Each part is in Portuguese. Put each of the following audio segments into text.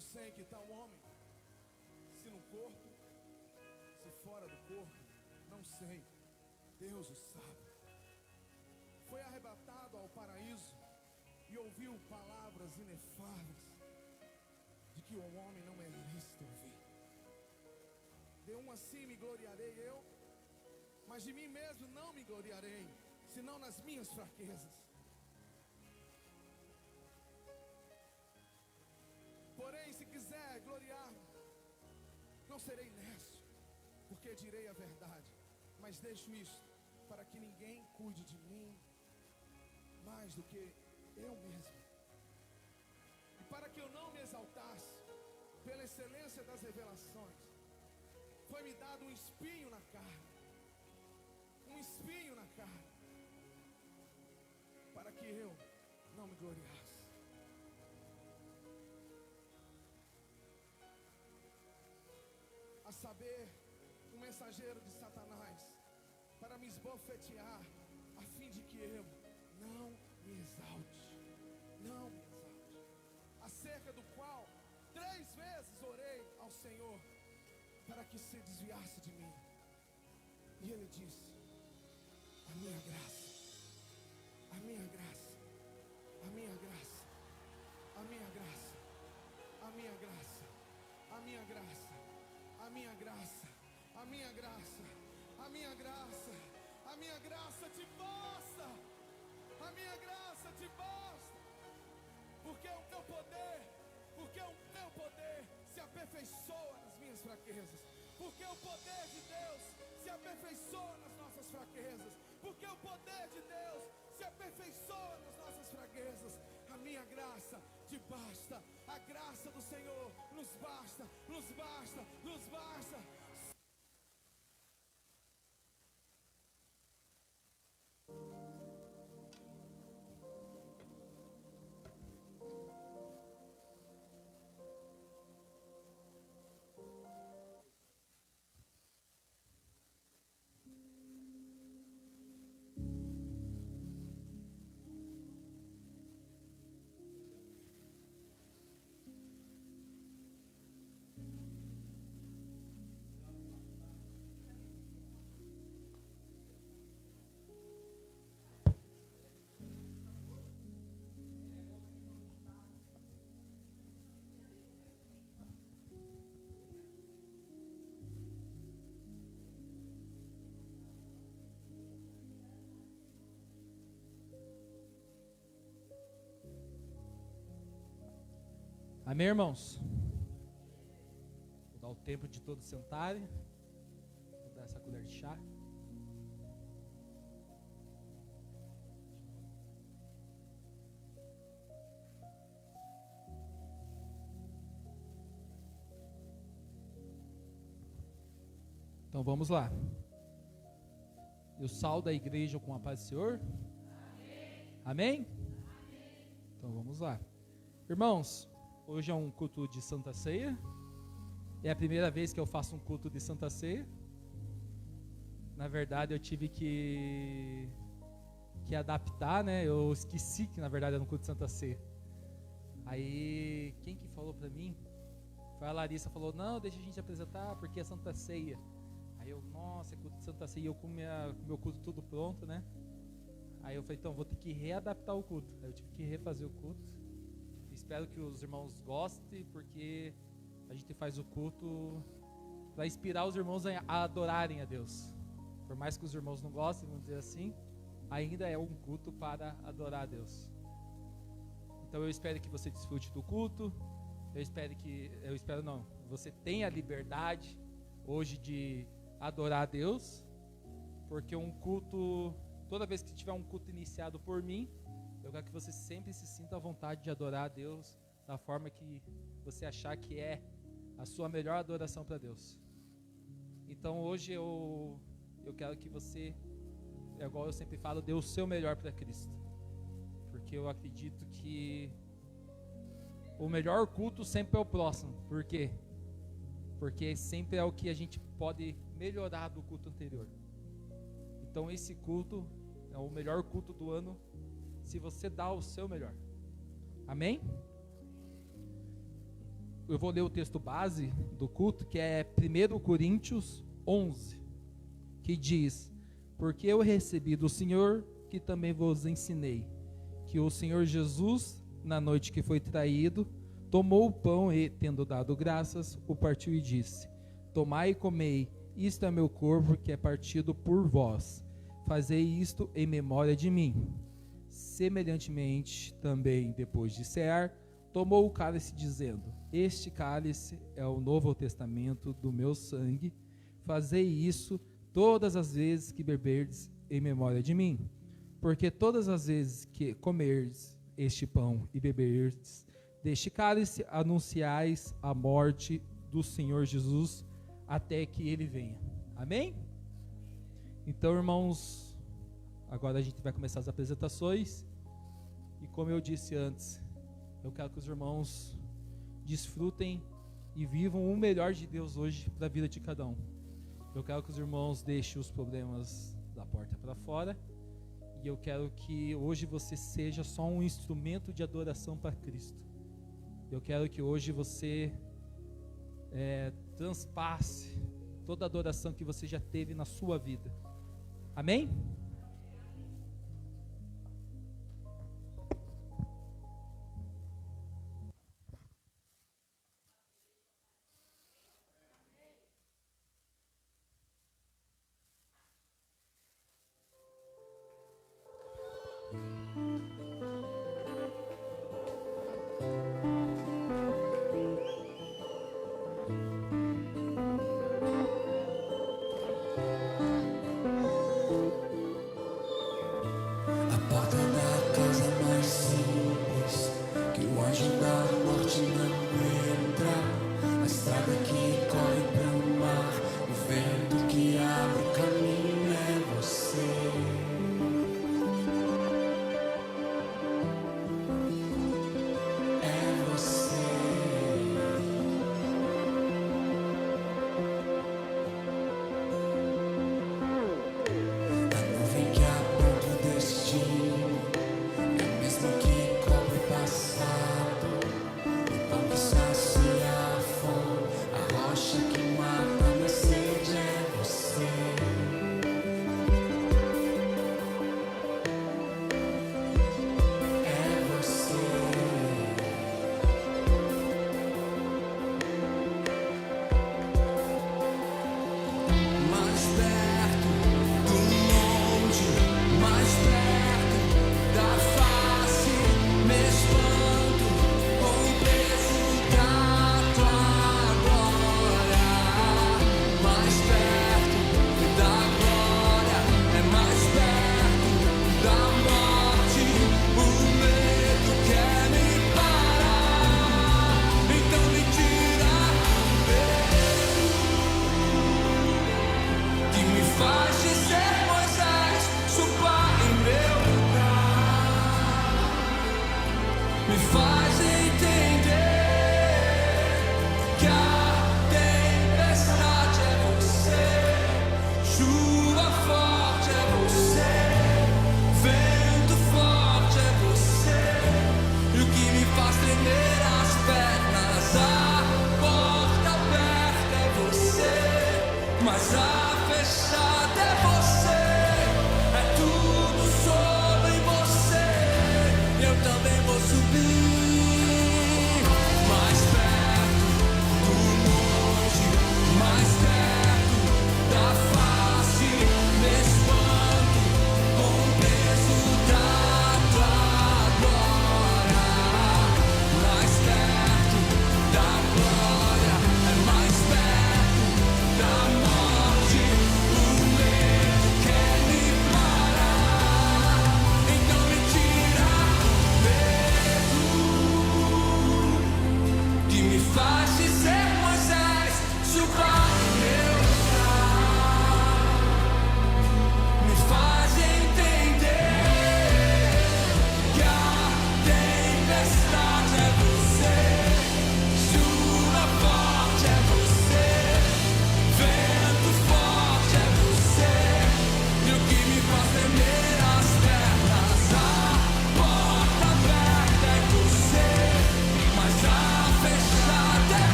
não sei que tal homem, se no corpo, se fora do corpo, não sei, Deus o sabe. Foi arrebatado ao paraíso e ouviu palavras inefáveis de que o homem não é lícito ouvir. De um assim me gloriarei eu, mas de mim mesmo não me gloriarei, senão nas minhas fraquezas. Porém, se quiser gloriar-me, não serei nécio, porque direi a verdade, mas deixo isto para que ninguém cuide de mim mais do que eu mesmo. E para que eu não me exaltasse pela excelência das revelações, foi-me dado um espinho na carne, um espinho na carne, para que eu não me gloriasse. A saber, um mensageiro de Satanás, para me esbofetear, a fim de que eu não me exalte, não me exalte. Acerca do qual 3 vezes orei ao Senhor, para que se desviasse de mim. E Ele disse: a minha graça, a minha graça, a minha graça, a minha graça, a minha graça, a minha graça, a minha graça, a minha graça, a minha graça, a minha graça te basta, a minha graça te basta, porque o teu poder se aperfeiçoa nas minhas fraquezas, porque o poder de Deus se aperfeiçoa nas nossas fraquezas, porque o poder de Deus se aperfeiçoa nas nossas fraquezas. A minha graça te basta, a graça do Senhor nos basta, nos basta, nos basta. Amém, irmãos? Vou dar o tempo de todos sentarem. Vou dar essa colher de chá. Então vamos lá. Eu saúdo a igreja com a paz do Senhor. Amém? Amém? Então vamos lá. Irmãos, hoje é um culto de Santa Ceia. É a primeira vez que eu faço um culto de Santa Ceia. Na verdade, eu tive que adaptar, né? Eu esqueci que na verdade era um culto de Santa Ceia. Aí, quem que falou pra mim? Foi a Larissa, falou: não, deixa a gente apresentar porque é Santa Ceia. Aí eu, nossa, é culto de Santa Ceia. Eu com meu culto tudo pronto, né? Aí eu falei: então, vou ter que readaptar o culto. Aí eu tive que refazer o culto. Espero que os irmãos gostem, porque a gente faz o culto para inspirar os irmãos a adorarem a Deus. Por mais que os irmãos não gostem, vamos dizer assim, ainda é um culto para adorar a Deus. Então eu espero que você desfrute do culto. Você tenha a liberdade hoje de adorar a Deus, porque um culto, toda vez que tiver um culto iniciado por mim, eu quero que você sempre se sinta à vontade de adorar a Deus da forma que você achar que é a sua melhor adoração para Deus. Então hoje eu quero que você, igual eu sempre falo, dê o seu melhor para Cristo. Porque eu acredito que o melhor culto sempre é o próximo. Por quê? Porque sempre é o que a gente pode melhorar do culto anterior. Então esse culto é o melhor culto do ano, se você dá o seu melhor. Amém? eu vou ler o texto base do culto, que é 1 Coríntios 11, que diz: porque eu recebi do Senhor, que também vos ensinei, que o Senhor Jesus, na noite que foi traído, tomou o pão e, tendo dado graças, o partiu e disse: tomai e comei, isto é meu corpo que é partido por vós, fazei isto em memória de mim. Semelhantemente, também depois de cear, tomou o cálice, dizendo: este cálice é o novo testamento do meu sangue, fazei isso todas as vezes que beberdes em memória de mim. Porque todas as vezes que comerdes este pão e beberdes deste cálice, anunciais a morte do Senhor Jesus até que ele venha. Amém? Então, irmãos, agora a gente vai começar as apresentações. E como eu disse antes, eu quero que os irmãos desfrutem e vivam o melhor de Deus hoje para a vida de cada um. Eu quero que os irmãos deixem os problemas da porta para fora. E eu quero que hoje você seja só um instrumento de adoração para Cristo. Eu quero que hoje você transpasse toda a adoração que você já teve na sua vida. Amém?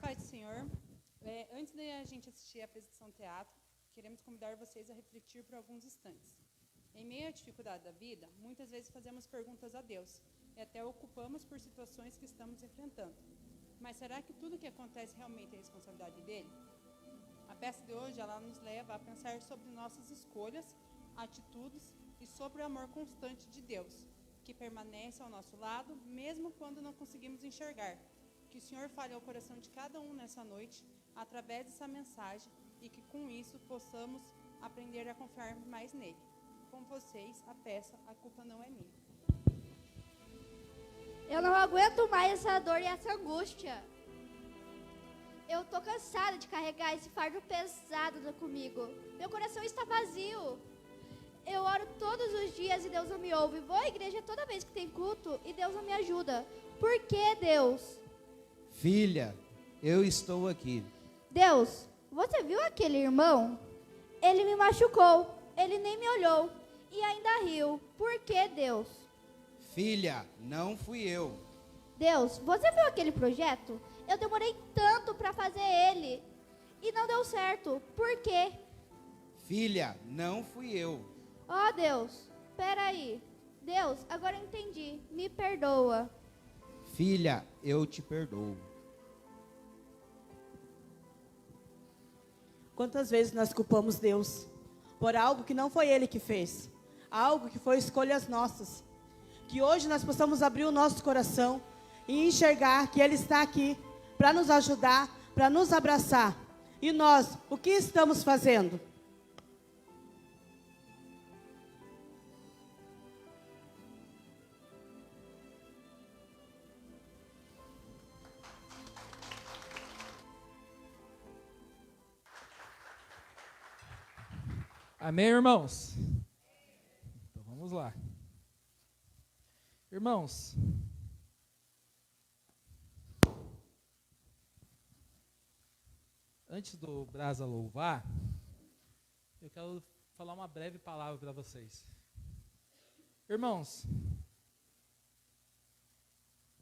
Pai do Senhor, antes de a gente assistir a apresentação teatro, queremos convidar vocês a refletir por alguns instantes. Em meio à dificuldade da vida, muitas vezes fazemos perguntas a Deus, e até ocupamos por situações que estamos enfrentando. Mas será que tudo que acontece realmente é responsabilidade dele? A peça de hoje, ela nos leva a pensar sobre nossas escolhas, atitudes e sobre o amor constante de Deus, que permanece ao nosso lado, mesmo quando não conseguimos enxergar. Que o Senhor fale ao coração de cada um nessa noite, através dessa mensagem, e que com isso possamos aprender a confiar mais nele. Com vocês, a peça A Culpa Não É Minha. Eu não aguento mais essa dor e essa angústia. Eu tô cansada de carregar esse fardo pesado comigo. Meu coração está vazio. Eu oro todos os dias e Deus não me ouve. Vou à igreja toda vez que tem culto e Deus não me ajuda. Por que, Deus? Filha, eu estou aqui. Deus, você viu aquele irmão? Ele me machucou. Ele nem me olhou e ainda riu. Por que, Deus? Filha, não fui eu. Deus, você viu aquele projeto? Eu demorei tanto para fazer ele e não deu certo. Por quê? Filha, não fui eu. Oh, Deus, peraí. Deus, agora eu entendi. Me perdoa. Filha, eu te perdoo. Quantas vezes nós culpamos Deus por algo que não foi Ele que fez, algo que foi escolhas nossas. Que hoje nós possamos abrir o nosso coração e enxergar que Ele está aqui para nos ajudar, para nos abraçar. E nós, o que estamos fazendo? Amém, irmãos? Então vamos lá. Irmãos, antes do Brasa louvar, eu quero falar uma breve palavra para vocês. Irmãos,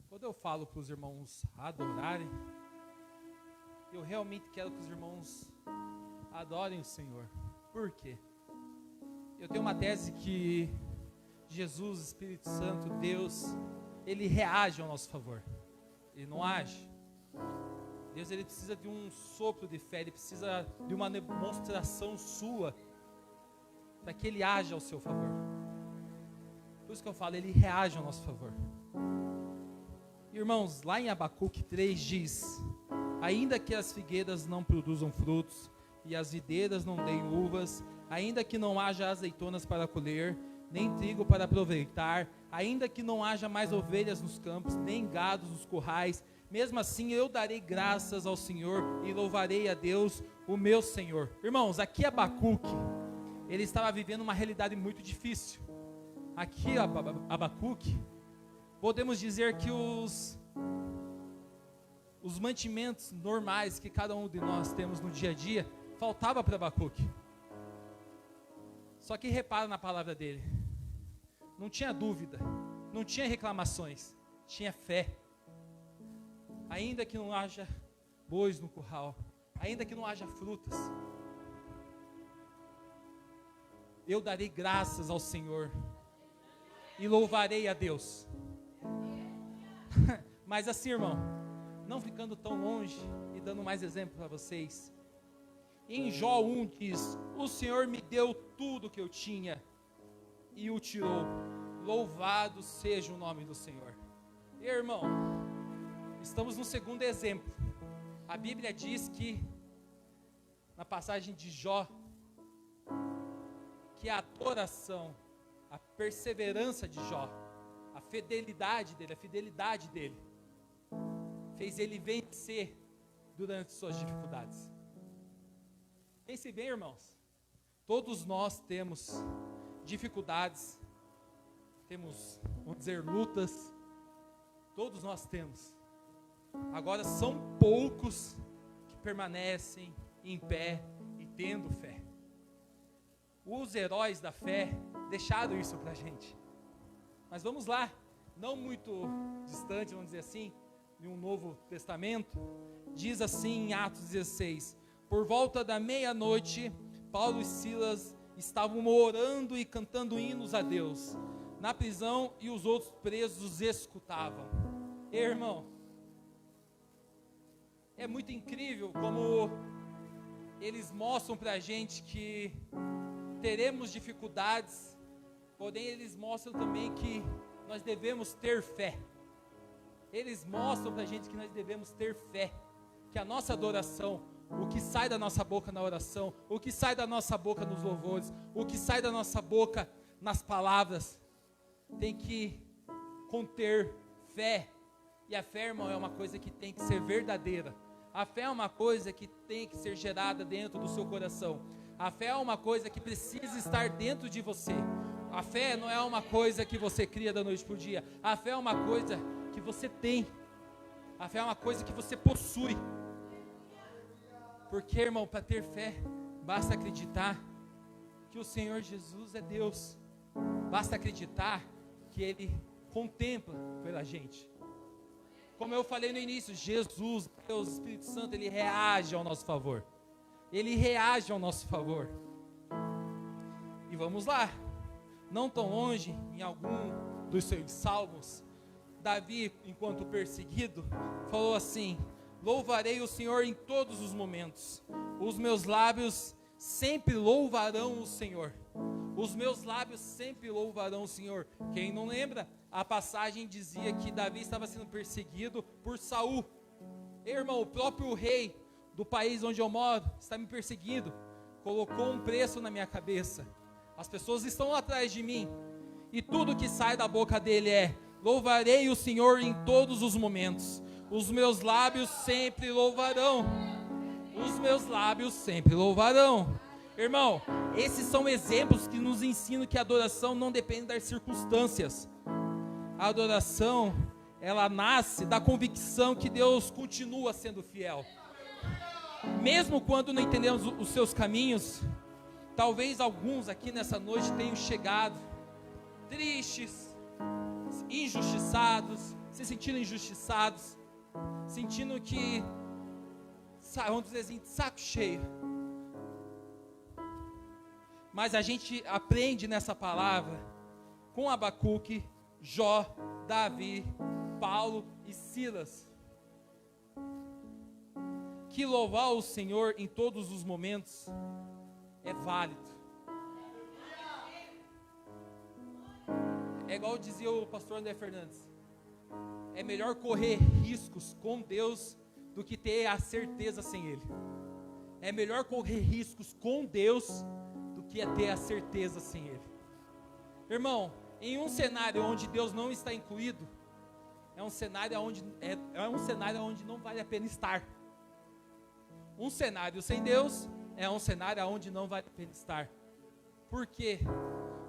quando eu falo para os irmãos adorarem, eu realmente quero que os irmãos adorem o Senhor. Por quê? Eu tenho uma tese que Jesus, Espírito Santo, Deus, Ele reage ao nosso favor. Ele não age. Deus, Ele precisa de um sopro de fé, Ele precisa de uma demonstração sua para que Ele haja ao seu favor. Por isso que eu falo, Ele reage ao nosso favor. Irmãos, lá em Abacuque 3 diz: ainda que as figueiras não produzam frutos e as videiras não deem uvas, ainda que não haja azeitonas para colher, nem trigo para aproveitar, ainda que não haja mais ovelhas nos campos, nem gados nos currais, mesmo assim eu darei graças ao Senhor e louvarei a Deus, o meu Senhor. Irmãos, aqui Abacuque, ele estava vivendo uma realidade muito difícil. Aqui Abacuque, podemos dizer que os mantimentos normais que cada um de nós temos no dia a dia, faltava para Abacuque. Só que repara na palavra dele. Não tinha dúvida, não tinha reclamações, tinha fé. Ainda que não haja bois no curral, ainda que não haja frutas, eu darei graças ao Senhor e louvarei a Deus. Mas assim, irmão, não ficando tão longe e dando mais exemplo para vocês, em Jó 1 diz: o Senhor me deu tudo que eu tinha e o tirou, louvado seja o nome do Senhor. E, irmão, estamos no segundo exemplo. A Bíblia diz que, na passagem de Jó, que a adoração, a perseverança de Jó, a fidelidade dele, fez ele vencer durante suas dificuldades. Pense bem, irmãos, todos nós temos dificuldades, temos, vamos dizer, lutas, todos nós temos. Agora são poucos que permanecem em pé e tendo fé. Os heróis da fé deixaram isso pra gente. Mas vamos lá, não muito distante, vamos dizer assim, de um Novo Testamento, diz assim em Atos 16: por volta da meia-noite, Paulo e Silas estavam orando e cantando hinos a Deus. na prisão e os outros presos os escutavam. Irmão, é muito incrível como eles mostram para a gente que teremos dificuldades, porém eles mostram também que nós devemos ter fé. Eles mostram para a gente que nós devemos ter fé, que a nossa adoração, o que sai da nossa boca na oração, o que sai da nossa boca nos louvores, o que sai da nossa boca nas palavras, tem que conter fé. E a fé, irmão, é uma coisa que tem que ser verdadeira. A fé é uma coisa que tem que ser gerada dentro do seu coração. A fé é uma coisa que precisa estar dentro de você. A fé não é uma coisa que você cria da noite para o dia. A fé é uma coisa que você tem. A fé é uma coisa que você possui. Porque, irmão, para ter fé, basta acreditar que o Senhor Jesus é Deus. Basta acreditar que Ele contempla pela gente. Como eu falei no início, Jesus, Deus, Espírito Santo, Ele reage ao nosso favor. Ele reage ao nosso favor. E vamos lá. Não tão longe, em algum dos seus salmos, Davi, enquanto perseguido, falou assim: louvarei o Senhor em todos os momentos. Os meus lábios sempre louvarão o Senhor. Os meus lábios sempre louvarão o Senhor. Quem não lembra? A passagem dizia que Davi estava sendo perseguido por Saul. Irmão, o próprio rei do país onde eu moro está me perseguindo. Colocou um preço na minha cabeça. As pessoas estão atrás de mim. E tudo que sai da boca dele é: louvarei o Senhor em todos os momentos. Os meus lábios sempre louvarão. Os meus lábios sempre louvarão. Irmão, esses são exemplos que nos ensinam que a adoração não depende das circunstâncias. A adoração, ela nasce da convicção que Deus continua sendo fiel. Mesmo quando não entendemos os seus caminhos, talvez alguns aqui nessa noite tenham chegado tristes, injustiçados, se sentindo injustiçados, sentindo que, vamos dizer assim, de saco cheio. Mas a gente aprende nessa palavra com Abacuque, Jó, Davi, Paulo e Silas, que louvar o Senhor em todos os momentos é válido. É igual dizia o pastor André Fernandes: é melhor correr riscos com Deus do que ter a certeza sem Ele. É melhor correr riscos com Deus do que ter a certeza sem Ele. Irmão, em um cenário onde Deus não está incluído, é um cenário onde não vale a pena estar. Um cenário sem Deus é um cenário onde não vale a pena estar. Por quê?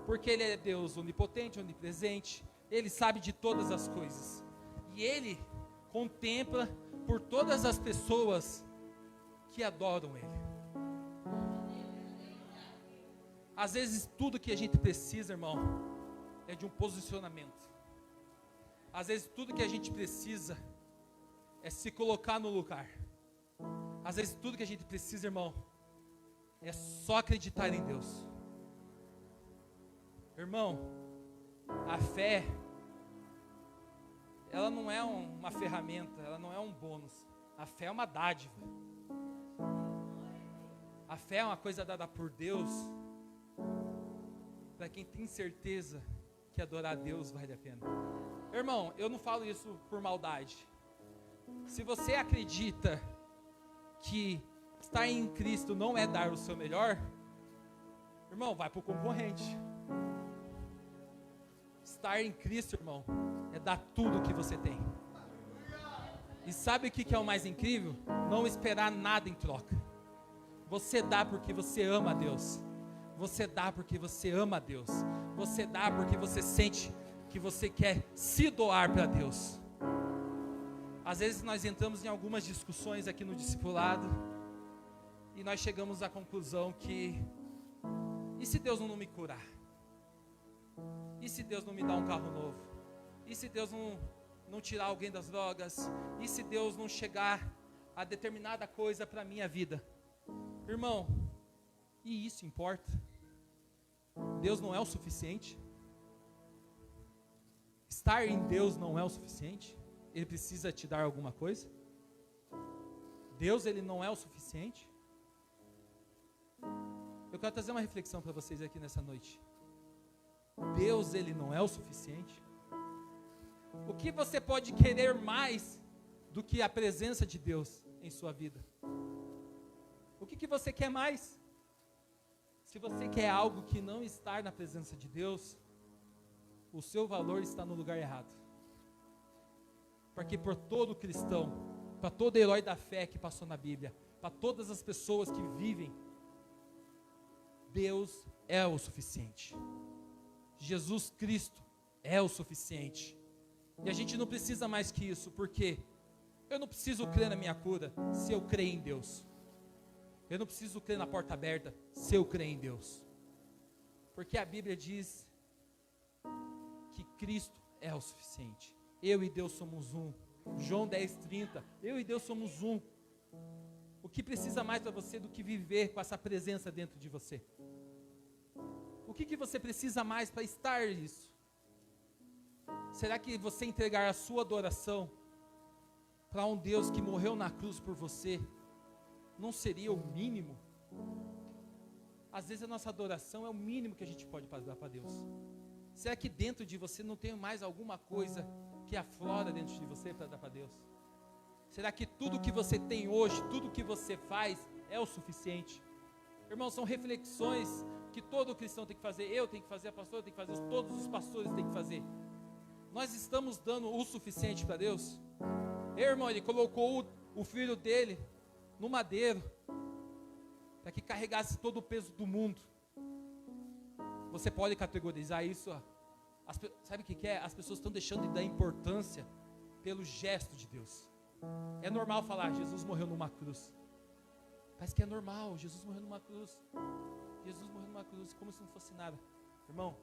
Porque Ele é Deus onipotente, onipresente. Ele sabe de todas as coisas. E Ele contempla por todas as pessoas que adoram Ele. Às vezes tudo que a gente precisa, irmão, é de um posicionamento. Às vezes tudo que a gente precisa é se colocar no lugar. Às vezes tudo que a gente precisa, irmão, é só acreditar em Deus. Irmão, a fé, ela não é uma ferramenta, ela não é um bônus. A fé é uma dádiva. A fé é uma coisa dada por Deus para quem tem certeza que adorar a Deus vale a pena. Irmão, eu não falo isso por maldade. Se você acredita que estar em Cristo não é dar o seu melhor, irmão, vai para o concorrente. Estar em Cristo, irmão, é dar tudo o que você tem. E sabe o que é o mais incrível? Não esperar nada em troca. Você dá porque você ama a Deus. Você dá porque você ama a Deus. Você dá porque você sente que você quer se doar para Deus. Às vezes nós entramos em algumas discussões aqui no discipulado e nós chegamos à conclusão que: e se Deus não me curar? E se Deus não me dá um carro novo? E se Deus não tirar alguém das drogas? E se Deus não chegar a determinada coisa para a minha vida? Irmão, e isso importa? Deus não é o suficiente? estar em Deus não é o suficiente? Ele precisa te dar alguma coisa? Deus, ele não é o suficiente? Eu quero trazer uma reflexão para vocês aqui nessa noite. Deus, ele não é o suficiente? O que você pode querer mais do que a presença de Deus em sua vida? O que você quer mais? Se você quer algo que não está na presença de Deus, o seu valor está no lugar errado. Porque por todo cristão, para todo herói da fé que passou na Bíblia, para todas as pessoas que vivem, Deus é o suficiente. Jesus Cristo é o suficiente. E a gente não precisa mais que isso, porque eu não preciso crer na minha cura se eu crer em Deus. Eu não preciso crer na porta aberta se eu crer em Deus. Porque a Bíblia diz que Cristo é o suficiente. Eu e Deus somos um. João 10:30, eu e Deus somos um. O que precisa mais para você do que viver com essa presença dentro de você? O que você precisa mais para estar isso? Será que você entregar a sua adoração para um Deus que morreu na cruz por você, não seria o mínimo? Às vezes a nossa adoração é o mínimo que a gente pode dar para Deus. Será que dentro de você não tem mais alguma coisa que aflora dentro de você para dar para Deus? Será que tudo que você tem hoje, tudo que você faz é o suficiente? Irmãos, são reflexões que todo cristão tem que fazer. Eu tenho que fazer, a pastora tem que fazer, todos os pastores têm que fazer. Nós estamos dando o suficiente para Deus? Irmão, ele colocou o filho dele no madeiro para que carregasse todo o peso do mundo. Você pode categorizar isso? Sabe o que é? As pessoas estão deixando de dar importância pelo gesto de Deus. É normal falar, Jesus morreu numa cruz. Parece que é normal, Jesus morreu numa cruz. Jesus morreu numa cruz, como se não fosse nada. Irmão,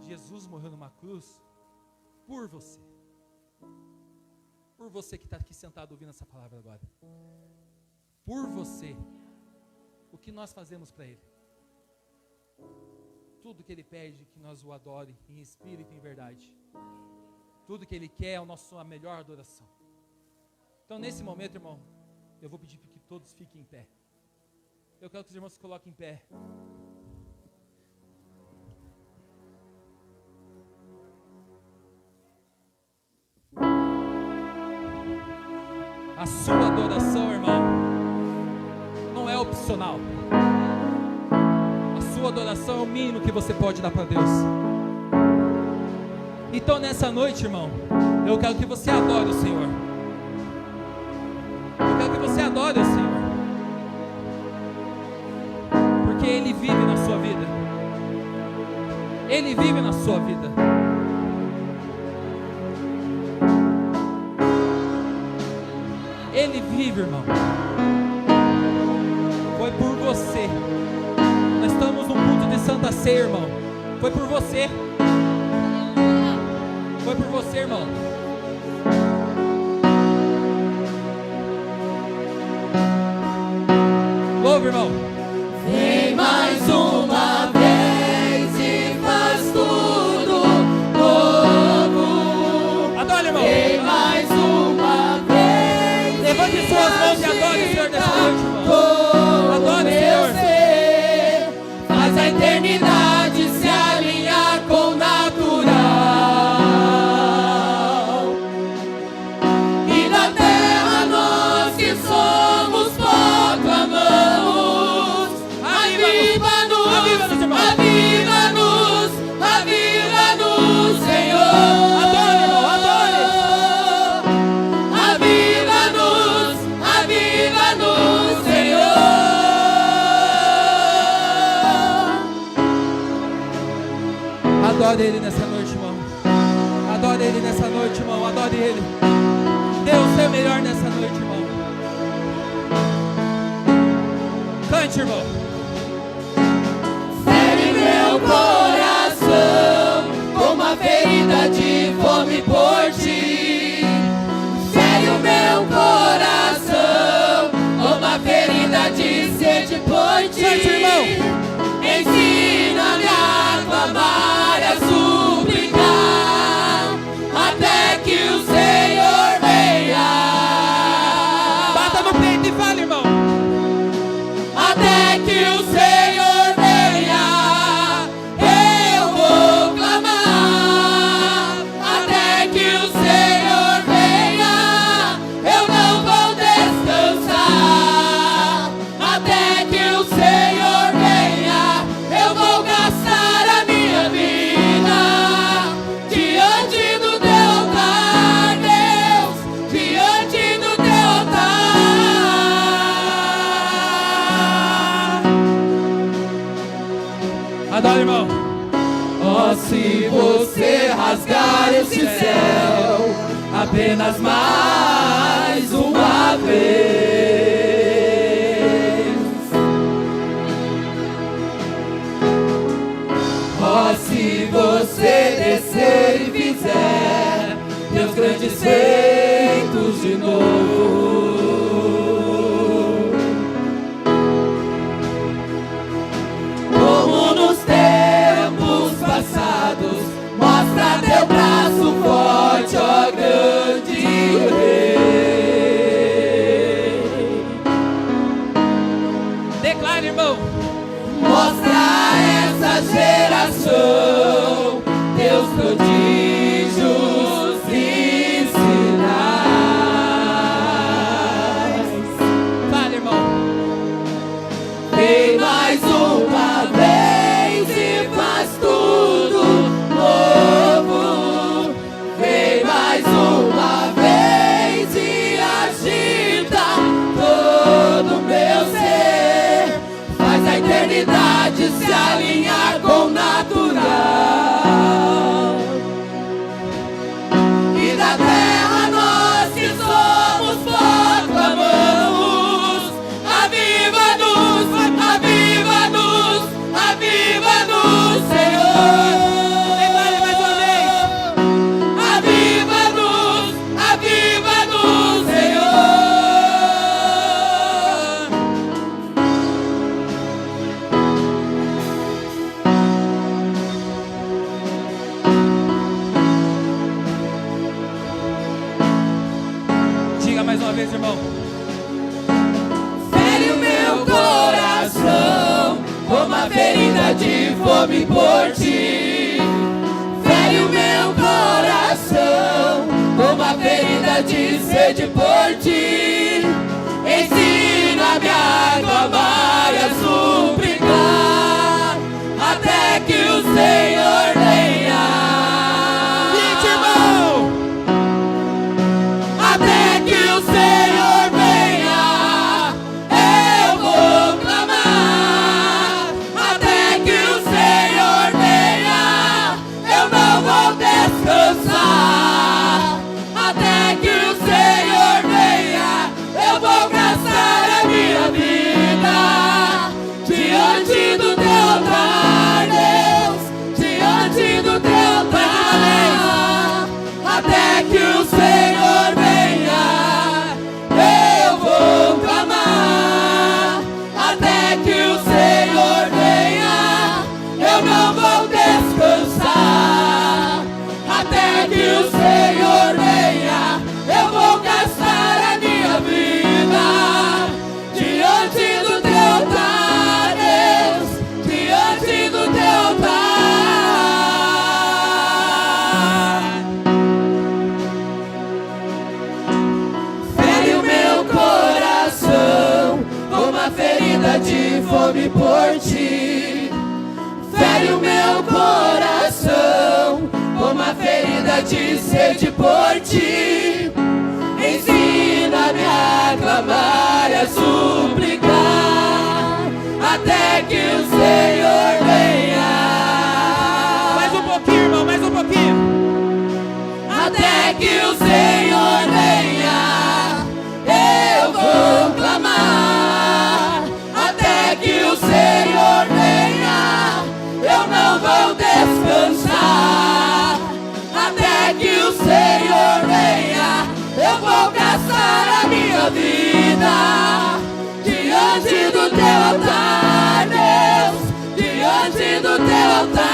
Jesus morreu numa cruz por você. Por você que está aqui sentado ouvindo essa palavra agora. Por você. O que nós fazemos para Ele? Tudo que Ele pede, que nós o adore em espírito e em verdade. Tudo que Ele quer é a melhor adoração. Então nesse momento, irmão, eu vou pedir que todos fiquem em pé. Eu quero que os irmãos se coloquem em pé. A sua adoração, irmão, não é opcional. A sua adoração é o mínimo que você pode dar para Deus. Então nessa noite, irmão, eu quero que você adore o Senhor. Eu quero que você adore o Senhor. Porque Ele vive na sua vida. Ele vive na sua vida. Ele vive, irmão. Foi por você. Nós estamos num culto de Santa Ceia, irmão. Foi por você. Foi por você, irmão. Louve, irmão. Vem mais uma vez e faz tudo novo. Adore, irmão. Vem mais uma vez. Levante suas mãos e adore o Senhor nessa noite, irmão. Adore o Senhor. Faz a eternidade se alinhar com o natural. E na terra nós que somos proclamamos. Aviva-nos, aviva-nos, aviva-nos, Senhor. Adore, irmão, adore. Aviva-nos, aviva-nos, Senhor. Adore Ele nessa noite, irmão. Adore Ele nessa noite, irmão. Adore Ele. Dê o seu melhor nessa noite, irmão. Cante, irmão. Fere meu coração com uma ferida de fome por ti. Fere o meu coração com uma ferida de sede por ti. Cante, irmão. Ensina-me a clamar, a suplicar. apenas mais uma vez. Ó, se você descer e fizer teus grandes feitos de novo, como nos tempos passados, mostra teu braço forte, ó grande Rei. Declara, irmão. Mostra a essa geração teus prodígios e sinais. Fala, irmão. Vem mais uma vez e faz tudo novo. Vem mais uma vez e agita todo o meu ser. Faz a eternidade se alinhar com o natural. E da terra nós que somos proclamamos: aviva-nos, aviva-nos, aviva-nos, Senhor. Declare mais uma vez. Aviva-nos, aviva-nos, Senhor. Diga mais uma vez, irmão. Fere o meu coração como a ferida de fome por ti. Fere o meu coração como a ferida de sede por ti. Ensina-me a clamar e a suplicar até que o Senhor venha. Grite, irmão. Até que o Senhor venha, eu vou clamar. Até que o Senhor venha, eu não vou descansar. Até que o Senhor venha, eu vou gastar a minha vida diante do teu altar, Deus, diante do teu altar. Até que o Senhor venha, eu vou clamar. Até que o Senhor venha, eu não vou descansar. Até que o Senhor venha, eu vou gastar a minha vida diante do teu altar, Deus, diante do teu altar. Fere o meu coração como a ferida de fome por ti. Fere o meu coração como a ferida de sede por ti. Ensina-me a clamar e a suplicar até que o Senhor venha. Mais um pouquinho, irmão, mais um pouquinho. Até que o Senhor venha, eu vou clamar. Até que o Senhor venha, eu não vou descansar. Até que o Senhor venha, eu vou gastar a minha vida diante do teu altar, Deus, diante do teu altar.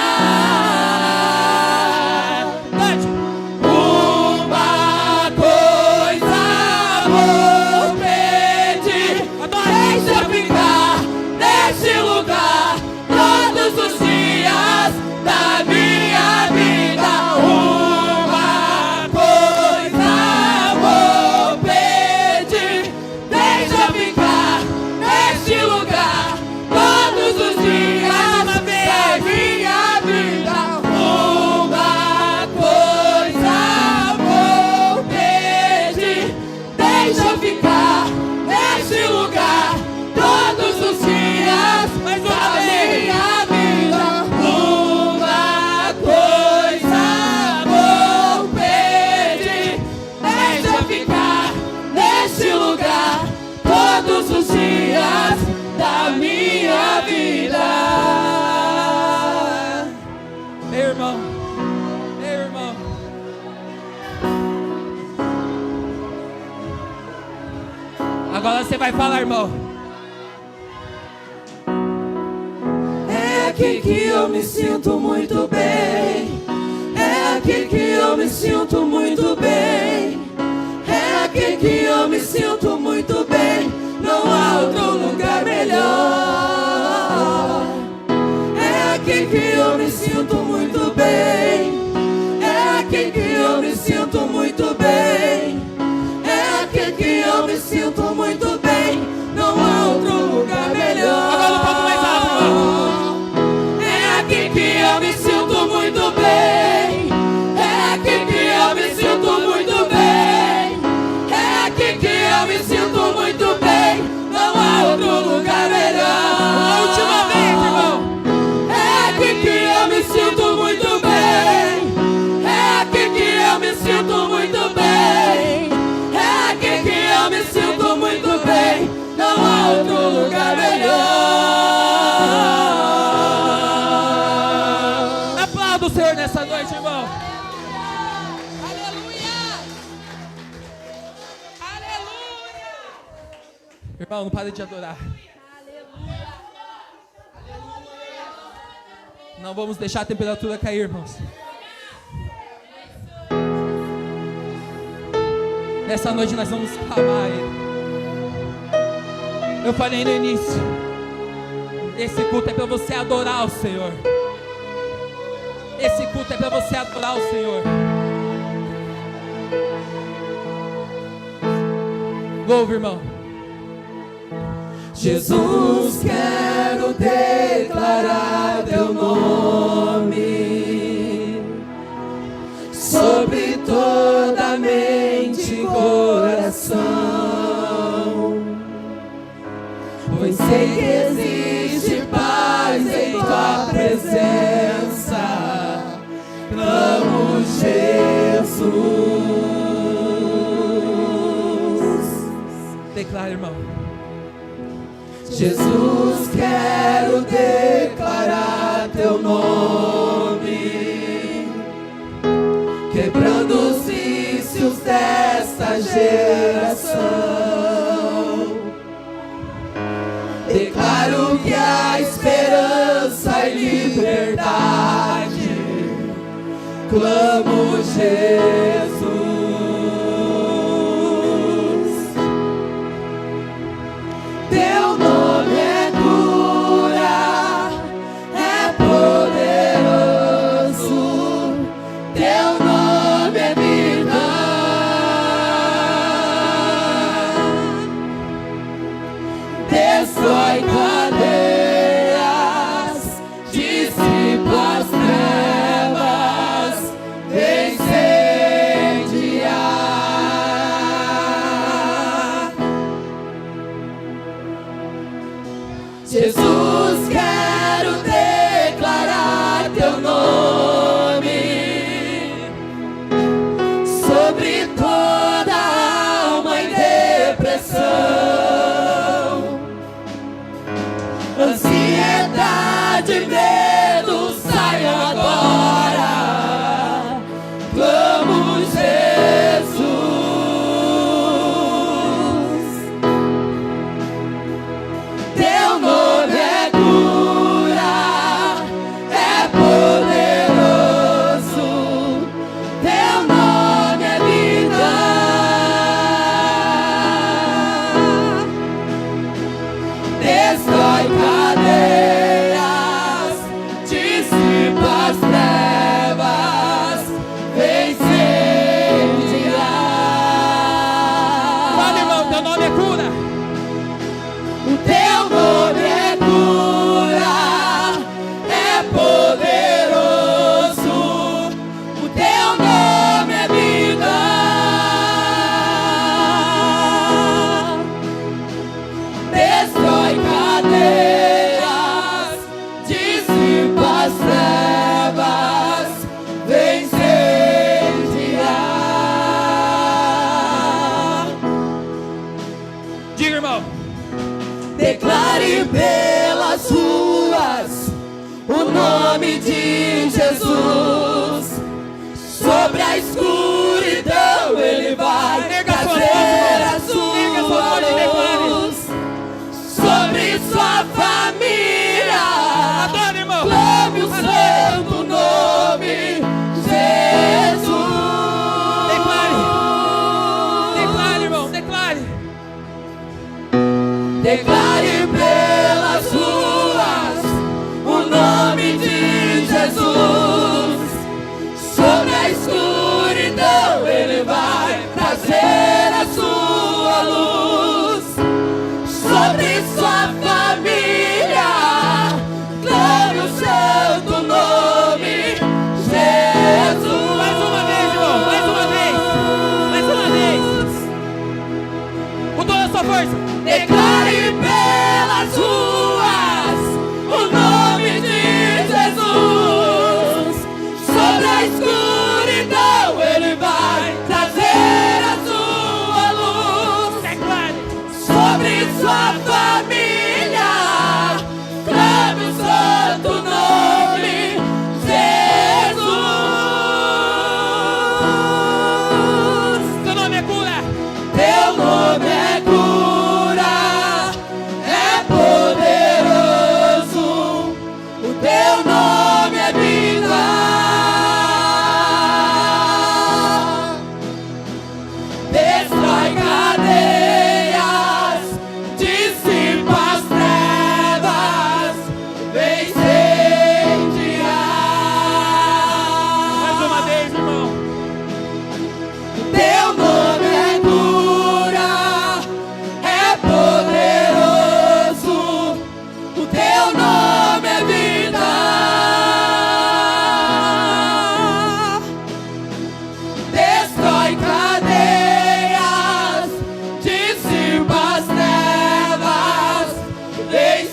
Uma coisa vou pedir, deixa ficar neste lugar todos os dias da minha vida. Uma coisa vou pedir, deixa ficar neste lugar todos os dias da minha vida. Agora você vai falar, irmão. É aqui que eu me sinto muito bem. É aqui que eu me sinto muito bem. É aqui que eu me sinto muito bem. Não há outro lugar melhor. É aqui que eu me sinto muito bem. É aqui que eu me sinto muito bem. É aqui que eu me sinto muito bem. Não há outro lugar melhor. Agora um pouco mais alto, irmão. É aqui que eu me sinto muito bem. É aqui que eu me sinto muito bem. É aqui que eu me sinto muito bem. Não há outro lugar melhor. A última vez, irmão. É aqui que eu me sinto muito bem. É aqui que eu me sinto muito bem. É aqui que eu me sinto muito bem. Não há outro lugar melhor. Aplauda o Senhor nessa noite, irmão. Irmão, não para de adorar. Não vamos deixar a temperatura cair, irmãos. Nessa noite nós vamos clamar a Ele. Eu falei no início, esse culto é para você adorar o Senhor. Esse culto é para você adorar o Senhor. Louve, irmão. Jesus, quero declarar teu nome sobre toda mente e coração, pois sei que existe paz em tua presença. Clamo Jesus. Declara, irmão. Jesus, quero declarar teu nome, quebrando os vícios desta geração. Declaro que há esperança e liberdade. Clamo Jesus. Teu nome é cura, é poderoso. Teu nome é vida. Destrói cadeias, dissipa as trevas, incendiar. Jesus, quero declarar teu nome sobre toda alma em depressão, ansiedade, medo, sai agora. Clamo Jesus. Teu nome é cura, é poderoso. Teu nome é vida. Destrói cadeias, dissipa as trevas, vem incendiar. Fala, irmão, teu nome é cura. O teu nome é cura, é poderoso. O teu nome é vida. Destrói cadeias, dissipa as trevas, vem incendiar. Diga, irmão. Declare pelas ruas o nome de Jesus. Sobre a escuridão ele vai Erga sua voz, trazer irmão. a sua Erga sua voz e declara. declare pelas ruas o nome de Jesus. Sobre a escuridão Ele vai trazer a sua luz. Sobre sua família, clame o santo nome, Jesus. Mais uma vez, irmão, mais uma vez, mais uma vez. Com toda a sua força. Declare pelas ruas o nome de Jesus. Sobre a escuridão Ele vai trazer a sua luz. Declare. Sobre sua família, clame o santo nome, Jesus. Seu nome é cura. Teu nome é cura, é poderoso. O teu nome é vida. Destrói cadeias, dissipa as trevas, vem incendiar. Mais uma vez, irmão. Teu nome é cura, é poderoso. O teu nome é vida. Destrói cadeias, dissipa as trevas, vem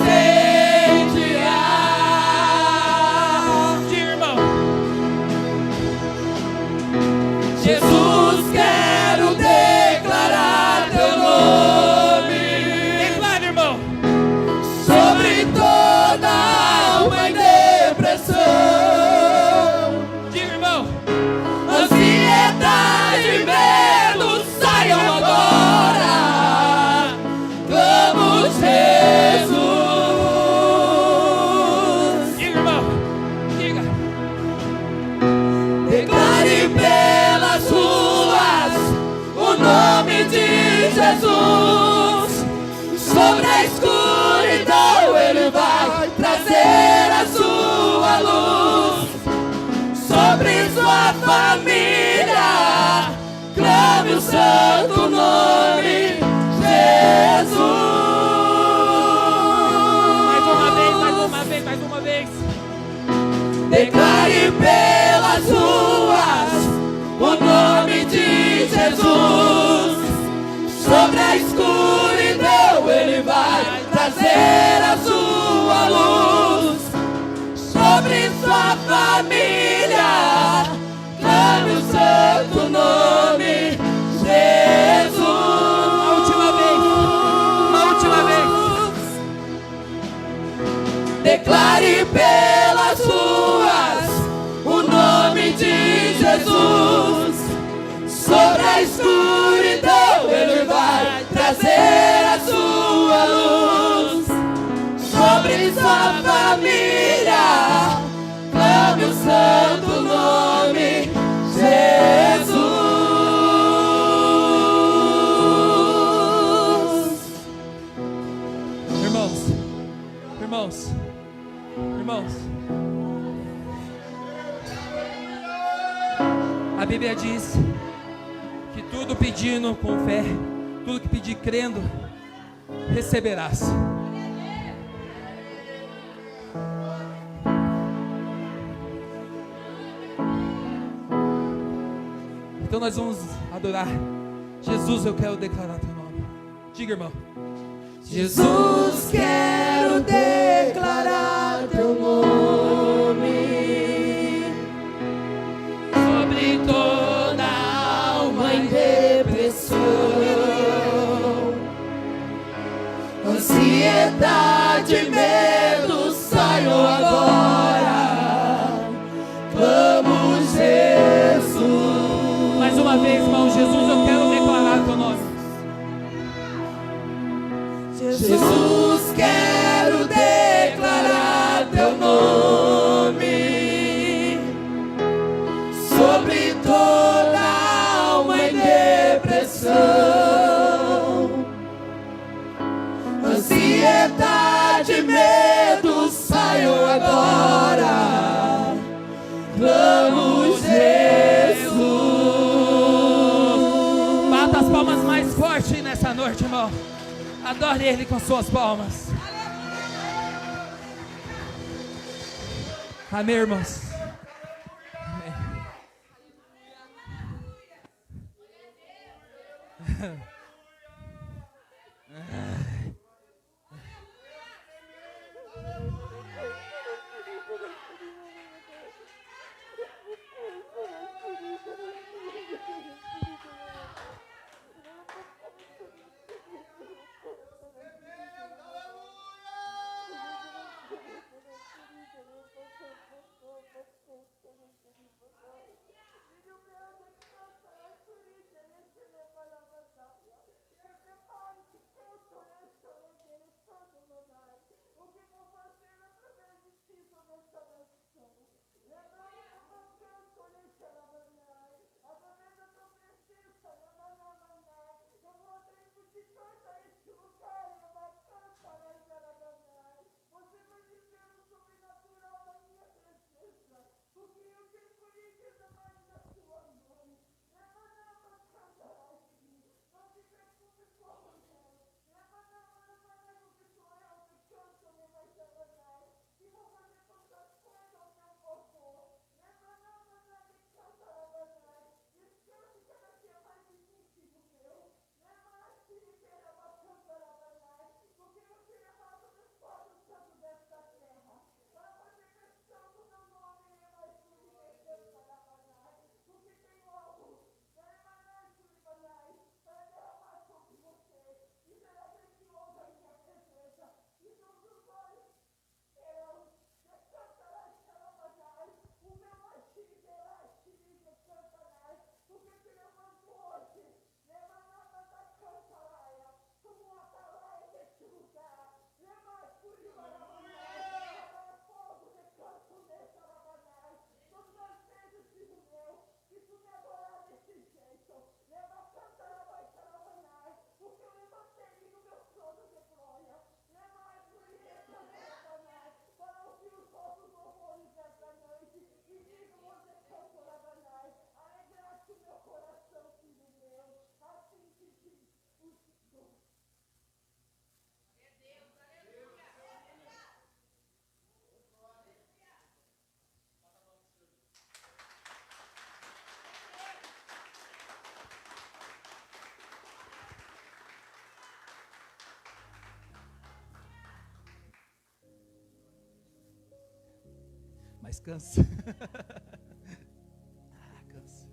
incendiar. Diga, irmão. Jesus, quero declarar teu nome Declare, irmão. sobre toda alma em depressão. Diga, irmão. Ansiedade e medo saiam agora. Clamo Jesus. Diga, irmão. Diga. Declare pelas ruas o nome de Jesus. Sobre a escuridão Ele vai trazer a sua luz. Sobre sua família, clame o santo nome, Jesus. Mais uma vez, mais uma vez, mais uma vez. Declare pelas ruas o nome de Jesus. Sobre a escuridão Ele vai trazer a sua luz. Sobre sua família, clame o santo nome, Jesus. Uma última vez. Uma última vez. Declare pelas ruas o nome de Jesus. Sobre a escuridão Ele vai trazer a sua luz. Sobre sua família, clame o santo nome, Jesus. Irmãos, irmãos, irmãos. A Bíblia diz que tudo pedindo com fé, tudo que pedir crendo, receberás. Então nós vamos adorar. Jesus, eu quero declarar teu nome. Diga, irmão. Jesus, quero declarar teu nome sobre toda alma em depressão, ansiedade e medo saiam agora. Clamo Jesus. Mais uma vez, irmão. Jesus, eu quero declarar teu nome. Jesus, quero declarar teu nome sobre toda alma em depressão, Bata as palmas mais forte nessa noite, irmão. Adore Ele com suas palmas. Amém, irmãos. Amém. Mas cansa. Cansa.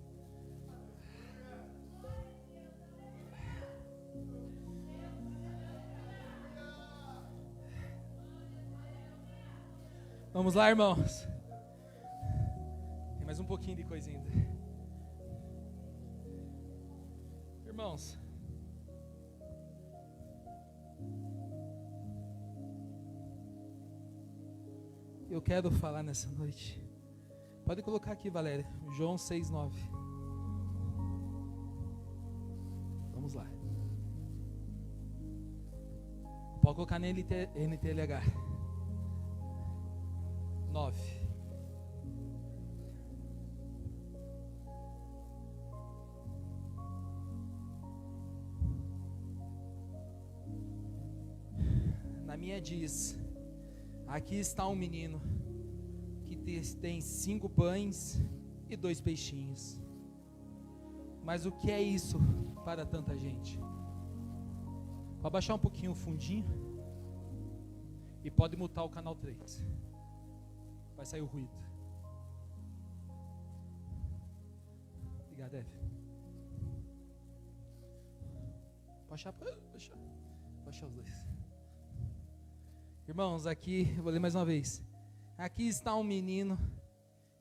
Vamos lá, irmãos. Tem mais um pouquinho de coisa ainda. Irmãos, eu quero falar nessa noite. Pode colocar aqui, Valéria, João 6:9. Vamos lá. Pode colocar na NTLH 9. Na minha diz: aqui está um menino que tem 5 pães e 2 peixinhos. Mas o que é isso para tanta gente? Pode baixar um pouquinho o fundinho e pode mutar o canal 3. Vai sair o ruído. Obrigado, Eve. Pode baixar os dois. Irmãos, aqui, eu vou ler mais uma vez. Aqui está um menino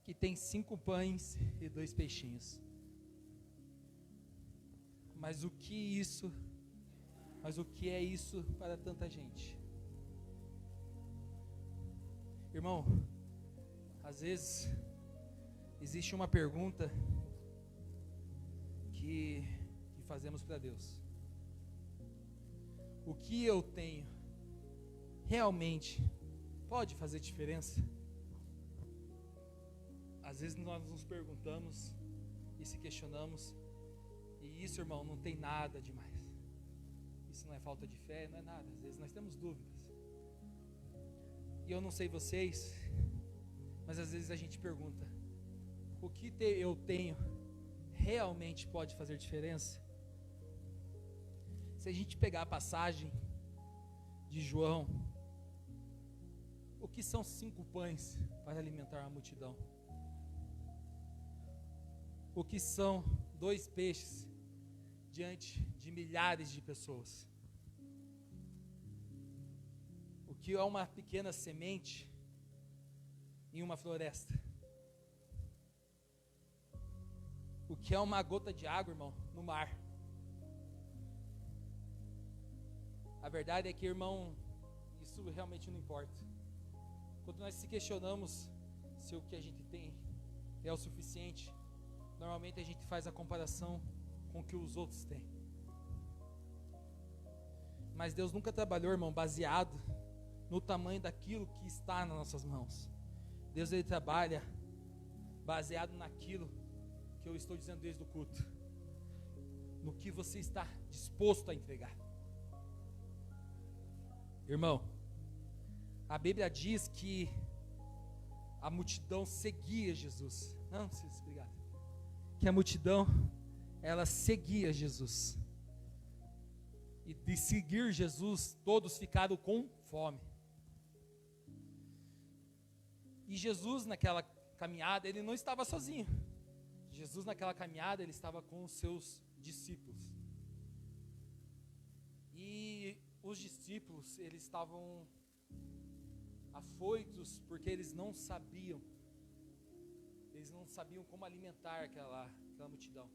que tem 5 pães e 2 peixinhos. Mas o que é isso para tanta gente? Irmão, às vezes existe uma pergunta que fazemos para Deus. O que eu tenho realmente pode fazer diferença? Às vezes nós nos perguntamos e se questionamos, e Isso, irmão, não tem nada demais. Isso não é falta de fé, não é nada. Às vezes nós temos dúvidas. E eu não sei vocês, mas às vezes a gente pergunta: o que eu tenho realmente pode fazer diferença? Se a gente pegar a passagem de João, o que são 5 pães para alimentar a multidão? O que são 2 peixes diante de milhares de pessoas? O que é uma pequena semente em uma floresta? O que é uma gota de água, irmão, no mar? A verdade é que, irmão, isso realmente não importa. Quando nós se questionamos se o que a gente tem é o suficiente, normalmente a gente faz a comparação com o que os outros têm. Mas Deus nunca trabalhou, irmão, baseado no tamanho daquilo que está nas nossas mãos. Deus, Ele trabalha baseado naquilo que eu estou dizendo desde o culto, no que você está disposto a entregar. Irmão, a Bíblia diz que a multidão seguia Jesus. Não precisa explicar. Que a multidão, ela seguia Jesus. E de seguir Jesus, todos ficaram com fome. E Jesus, naquela caminhada, ele não estava sozinho. Jesus, naquela caminhada, ele estava com os seus discípulos. E os discípulos, eles estavam afoitos porque eles não sabiam como alimentar aquela multidão.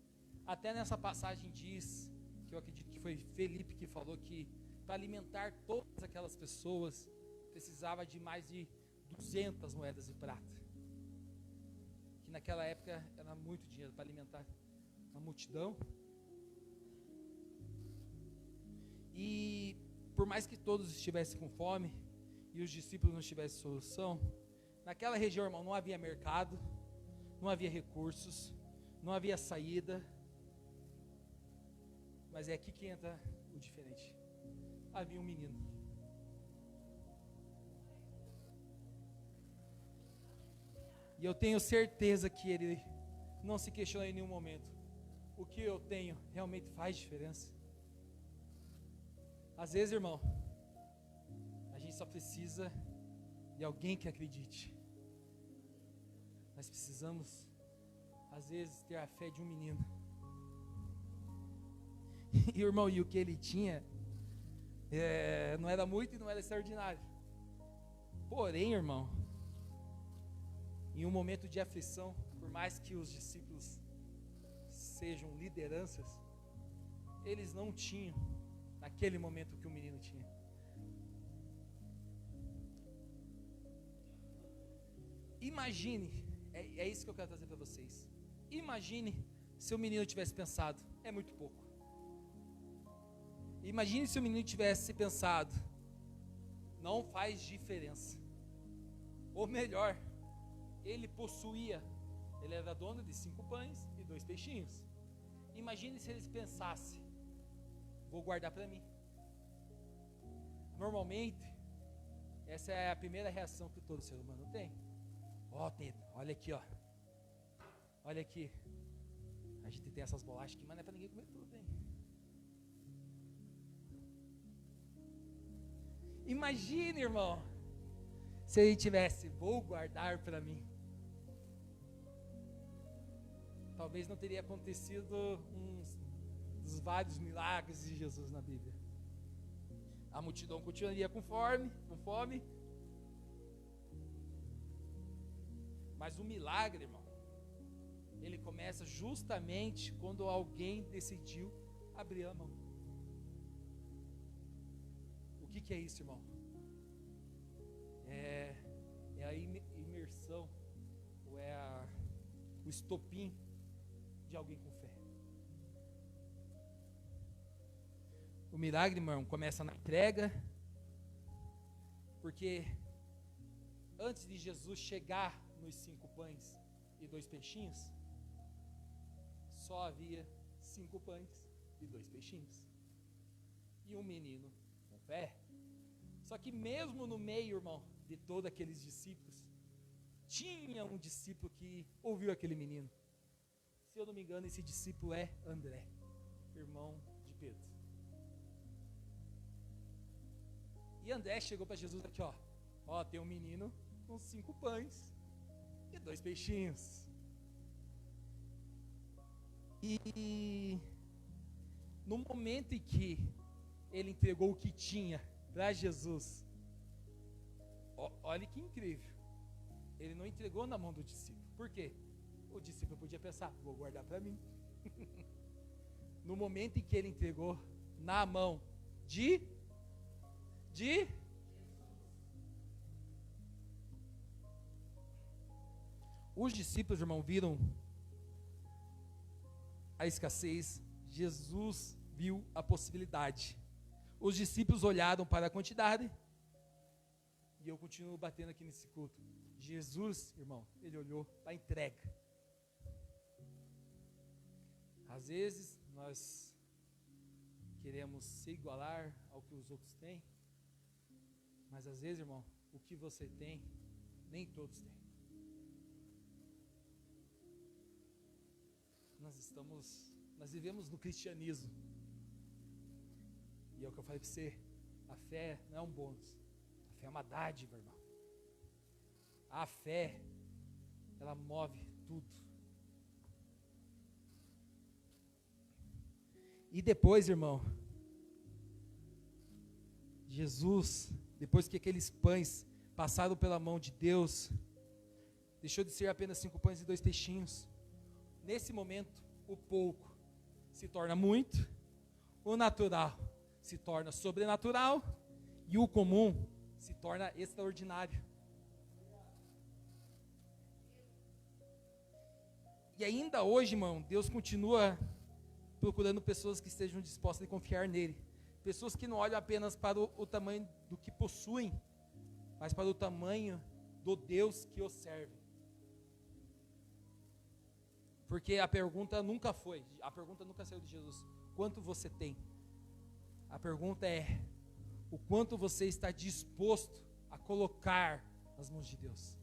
Até nessa passagem diz, que eu acredito que foi Felipe que falou, que para alimentar todas aquelas pessoas precisava de mais de 200 moedas de prata, que naquela época era muito dinheiro para alimentar uma multidão. E por mais que todos estivessem com fome e os discípulos não tivessem solução, naquela região, irmão, não havia mercado, não havia recursos, não havia saída. Mas é aqui que entra o diferente. Havia um menino. E eu tenho certeza que ele não se questionou em nenhum momento: o que eu tenho realmente faz diferença? Às vezes, irmão, a gente só precisa de alguém que acredite. Nós precisamos, às vezes, ter a fé de um menino. E, irmão, e o que ele tinha não era muito e não era extraordinário. Porém, irmão, em um momento de aflição, por mais que os discípulos sejam lideranças, eles não tinham naquele momento o que o menino tinha. Imagine, é isso que eu quero trazer para vocês. Imagine se o menino tivesse pensado: é muito pouco. Imagine se o menino tivesse pensado: não faz diferença. Ou melhor, ele era dono de 5 pães e 2 peixinhos. Imagine se ele pensasse: vou guardar para mim. Normalmente, essa é a primeira reação que todo ser humano tem. Pedro, olha aqui, olha aqui, a gente tem essas bolachas aqui, mas não é para ninguém comer tudo, hein? Imagine, irmão, se ele tivesse: vou guardar para mim. Talvez não teria acontecido dos vários milagres de Jesus na Bíblia. A multidão continuaria com fome. Mas o milagre, irmão, ele começa justamente quando alguém decidiu abrir a mão. O que é isso, irmão? É a imersão, ou o estopim de alguém com fé. O milagre, irmão, começa na entrega, porque antes de Jesus chegar nos 5 pães e 2 peixinhos, só havia 5 pães e 2 peixinhos. E um menino com fé. Só que mesmo no meio, irmão, de todos aqueles discípulos, tinha um discípulo que ouviu aquele menino. Se eu não me engano, esse discípulo é André, irmão de Pedro. E André chegou para Jesus aqui, ó, tem um menino com 5 pães e 2 peixinhos. E no momento em que ele entregou o que tinha para Jesus, olha que incrível, ele não entregou na mão do discípulo. Por quê? O discípulo podia pensar, vou guardar para mim. No momento em que ele entregou na mão de os discípulos, irmão, viram a escassez, Jesus viu a possibilidade. Os discípulos olharam para a quantidade, e eu continuo batendo aqui nesse culto. Jesus, irmão, ele olhou para a entrega. Às vezes nós queremos se igualar ao que os outros têm, mas às vezes, irmão, o que você tem, nem todos têm. Nós vivemos no cristianismo, e é o que eu falei para você, a fé não é um bônus, a fé é uma dádiva, irmão. A fé, ela move tudo. E depois, irmão, Jesus, depois que aqueles pães passaram pela mão de Deus, deixou de ser apenas 5 pães e 2 peixinhos. Nesse momento, o pouco se torna muito, o natural se torna sobrenatural e o comum se torna extraordinário. E ainda hoje, irmão, Deus continua procurando pessoas que estejam dispostas a confiar nele. Pessoas que não olham apenas para o tamanho do que possuem, mas para o tamanho do Deus que os serve. Porque a pergunta nunca saiu de Jesus, quanto você tem? A pergunta é, o quanto você está disposto a colocar nas mãos de Deus?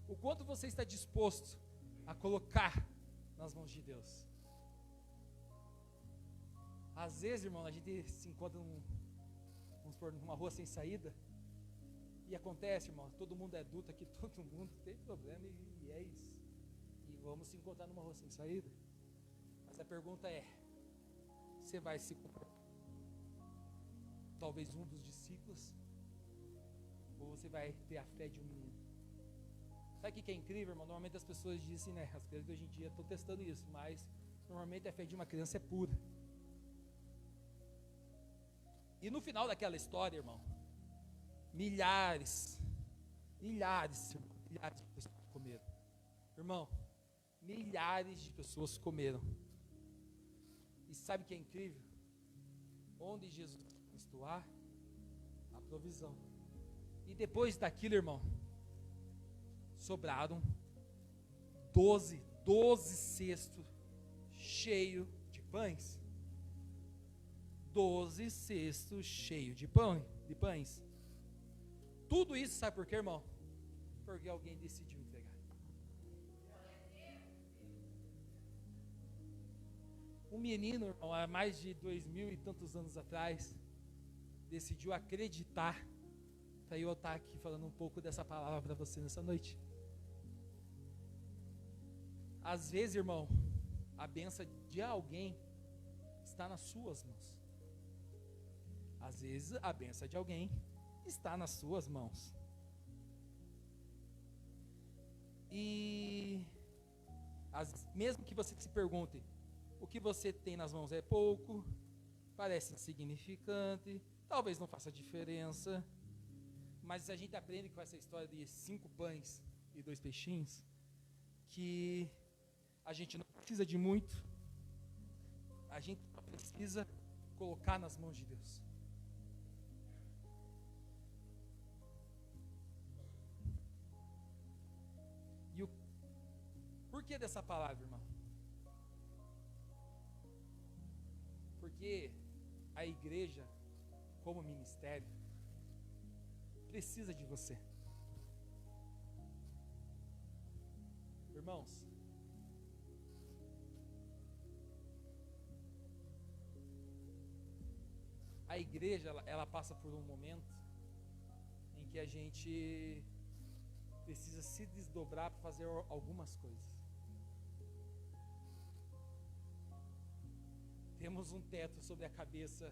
O quanto você está disposto a colocar nas mãos de Deus? Às vezes, irmão, a gente se encontra numa rua sem saída, e acontece, irmão, todo mundo é adulto aqui, todo mundo tem problema, e é isso. E vamos se encontrar numa rua sem saída. Mas a pergunta é, você vai se comportar talvez um dos discípulos, ou você vai ter a fé de um menino? Sabe o que é incrível, irmão? Normalmente as pessoas dizem, né, as crianças de hoje em dia estão testando isso, mas normalmente a fé de uma criança é pura. E no final daquela história, irmão, milhares de pessoas comeram. Irmão, milhares de pessoas comeram. E sabe o que é incrível? Onde Jesus estava, a provisão. E depois daquilo, irmão, sobraram 12 cestos cheios de pães. 12 cestos cheios de pães. Tudo isso, sabe por quê, irmão? Porque alguém decidiu entregar. Um menino, irmão, há mais de 2000 e tantos anos atrás, decidiu acreditar. Para eu estar aqui falando um pouco dessa palavra para você nessa noite. Às vezes, irmão, a bênção de alguém está nas suas mãos. Às vezes, a bênção de alguém está nas suas mãos. E mesmo que você se pergunte, o que você tem nas mãos é pouco, parece insignificante, talvez não faça diferença, mas a gente aprende com essa história de 5 pães e 2 peixinhos, que a gente não precisa de muito, a gente só precisa colocar nas mãos de Deus. E o porquê dessa palavra, irmão? Porque a igreja, como ministério, precisa de você. Irmãos, a igreja, ela passa por um momento em que a gente precisa se desdobrar para fazer algumas coisas. Temos um teto sobre a cabeça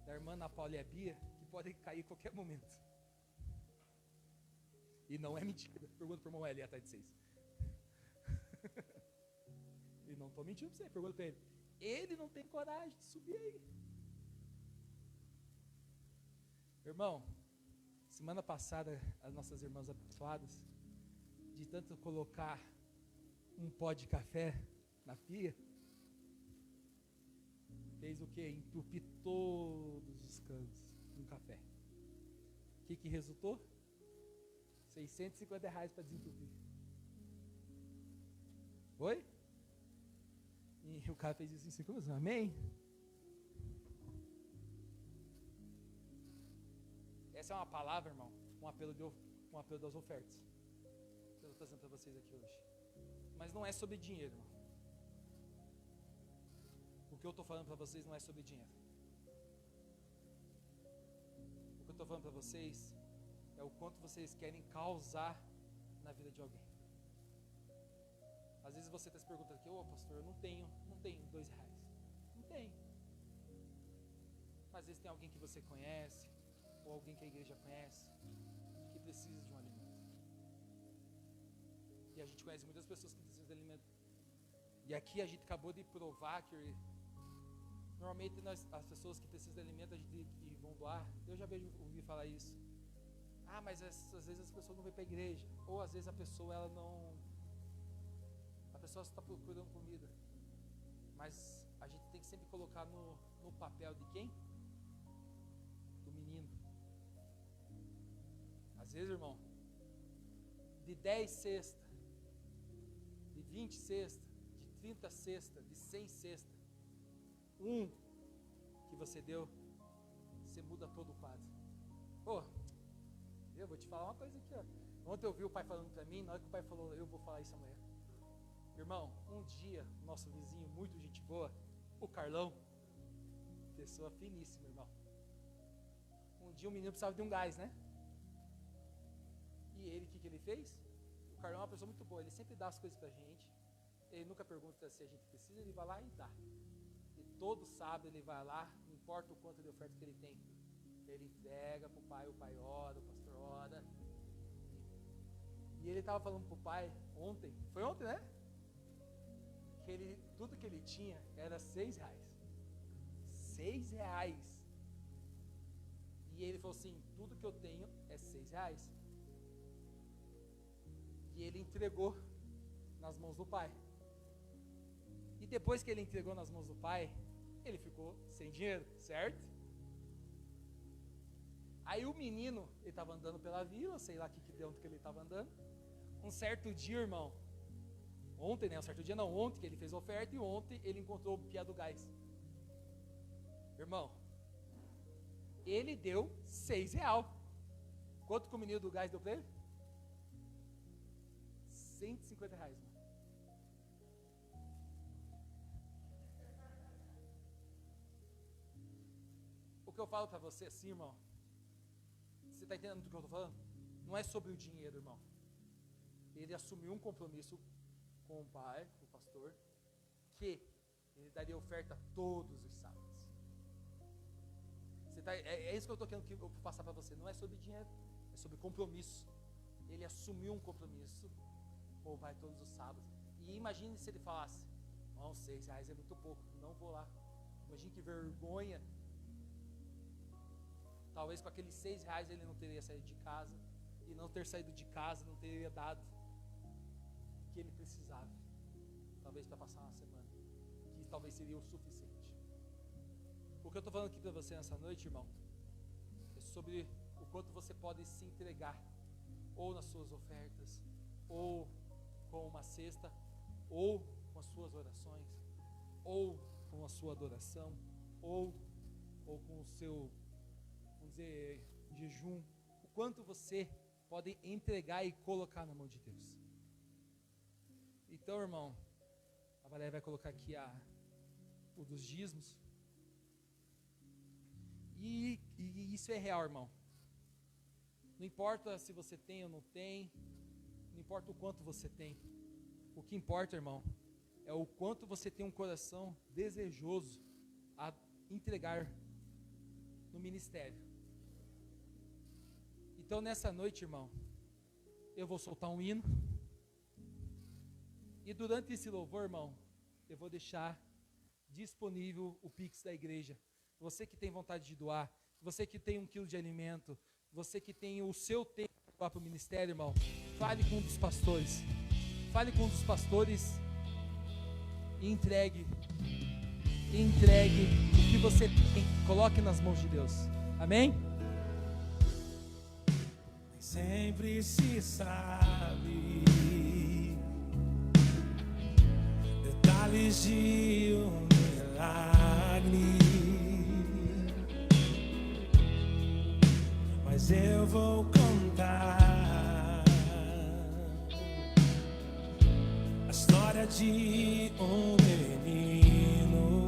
da irmã Ana Paula e a Bia que pode cair em qualquer momento. E não é mentira. Pergunta para o irmão Eli atrás de vocês. E não estou mentindo para você. Pergunta para ele. Ele não tem coragem de subir aí. Irmão, semana passada, as nossas irmãs abençoadas, de tanto colocar um pó de café na pia, fez o que? Entupir todos os canos com café. O que resultou? R$650 para desentupir. Oi? E o cara fez isso em 5 anos. Amém? Essa é uma palavra, irmão, um apelo das ofertas. Que eu estou trazendo para vocês aqui hoje. Mas não é sobre dinheiro, irmão. O que eu estou falando para vocês não é sobre dinheiro. O que eu estou falando para vocês é o quanto vocês querem causar na vida de alguém. Às vezes você está se perguntando aqui, pastor, eu não tenho R$2. Não tem. Mas às vezes tem alguém que você conhece, ou alguém que a igreja conhece, que precisa de um alimento. E a gente conhece muitas pessoas que precisam de alimento. E aqui a gente acabou de provar que normalmente as pessoas que precisam de alimento e vão doar, eu já ouvi falar isso. Mas às vezes as pessoas não vêm para a igreja, ou às vezes a pessoa só está procurando comida. Mas a gente tem que sempre colocar no papel de quem? Do menino. Às vezes, irmão, de 10 cestas, de 20 cestas, de 30 cestas, de 100 cestas, que você deu, você muda todo o quadro. Eu vou te falar uma coisa aqui, ó. Ontem eu vi o pai falando para mim, na hora que o pai falou, eu vou falar isso amanhã. Irmão, um dia, nosso vizinho, muito gente boa, o Carlão, pessoa finíssima, irmão. Um dia o menino precisava de um gás, né? E ele, o que ele fez? O Carlão é uma pessoa muito boa, ele sempre dá as coisas pra gente. Ele nunca pergunta se a gente precisa, ele vai lá e dá. E todo sábado ele vai lá, não importa o quanto de oferta que ele tem, ele entrega pro pai, o pai ora, o pastor ora. E ele estava falando pro pai ontem, foi ontem, né? Que tudo que ele tinha era R$6. R$6. E ele falou assim, tudo que eu tenho é R$6. E ele entregou nas mãos do pai. E depois que ele entregou nas mãos do pai, ele ficou sem dinheiro, certo? Aí o menino, ele estava andando pela vila, sei lá que deu onde que ele estava andando. Um certo dia, irmão, ontem, né? Um certo dia não, ontem que ele fez a oferta, e ontem ele encontrou o piá do gás. Irmão, ele deu R$6. Quanto que o menino do gás deu para ele? R$150, mano. O que eu falo para você assim, irmão, você está entendendo do que eu estou falando? Não é sobre o dinheiro, irmão. Ele assumiu um compromisso com o pai, com o pastor, que ele daria oferta todos os sábados. É isso que eu estou querendo passar para você. Não é sobre dinheiro, é sobre compromisso. Ele assumiu um compromisso com o pai todos os sábados. E imagine se ele falasse, não, R$6 é muito pouco, não vou lá. Imagine que vergonha. Talvez com aqueles R$6 ele não teria saído de casa. E não ter saído de casa não teria dado o que ele precisava. Talvez para passar uma semana. Que talvez seria o suficiente. O que eu estou falando aqui para você nessa noite, irmão, é sobre o quanto você pode se entregar. Ou nas suas ofertas, ou com uma cesta, ou com as suas orações, ou com a sua adoração, ou com o seu, vamos dizer, jejum, o quanto você pode entregar e colocar na mão de Deus. Então, irmão, a Valéria vai colocar aqui o dos dízimos. E isso é real, irmão. Não importa se você tem ou não tem, não importa o quanto você tem. O que importa, irmão, é o quanto você tem um coração desejoso a entregar no ministério. Então, nessa noite, irmão, eu vou soltar um hino. E durante esse louvor, irmão, eu vou deixar disponível o Pix da igreja. Você que tem vontade de doar, você que tem 1 quilo de alimento, você que tem o seu tempo para o ministério, irmão, fale com um dos pastores. Fale com um dos pastores e entregue o que você tem, coloque nas mãos de Deus. Amém? Sempre se sabe detalhes de um milagre, mas eu vou contar a história de um menino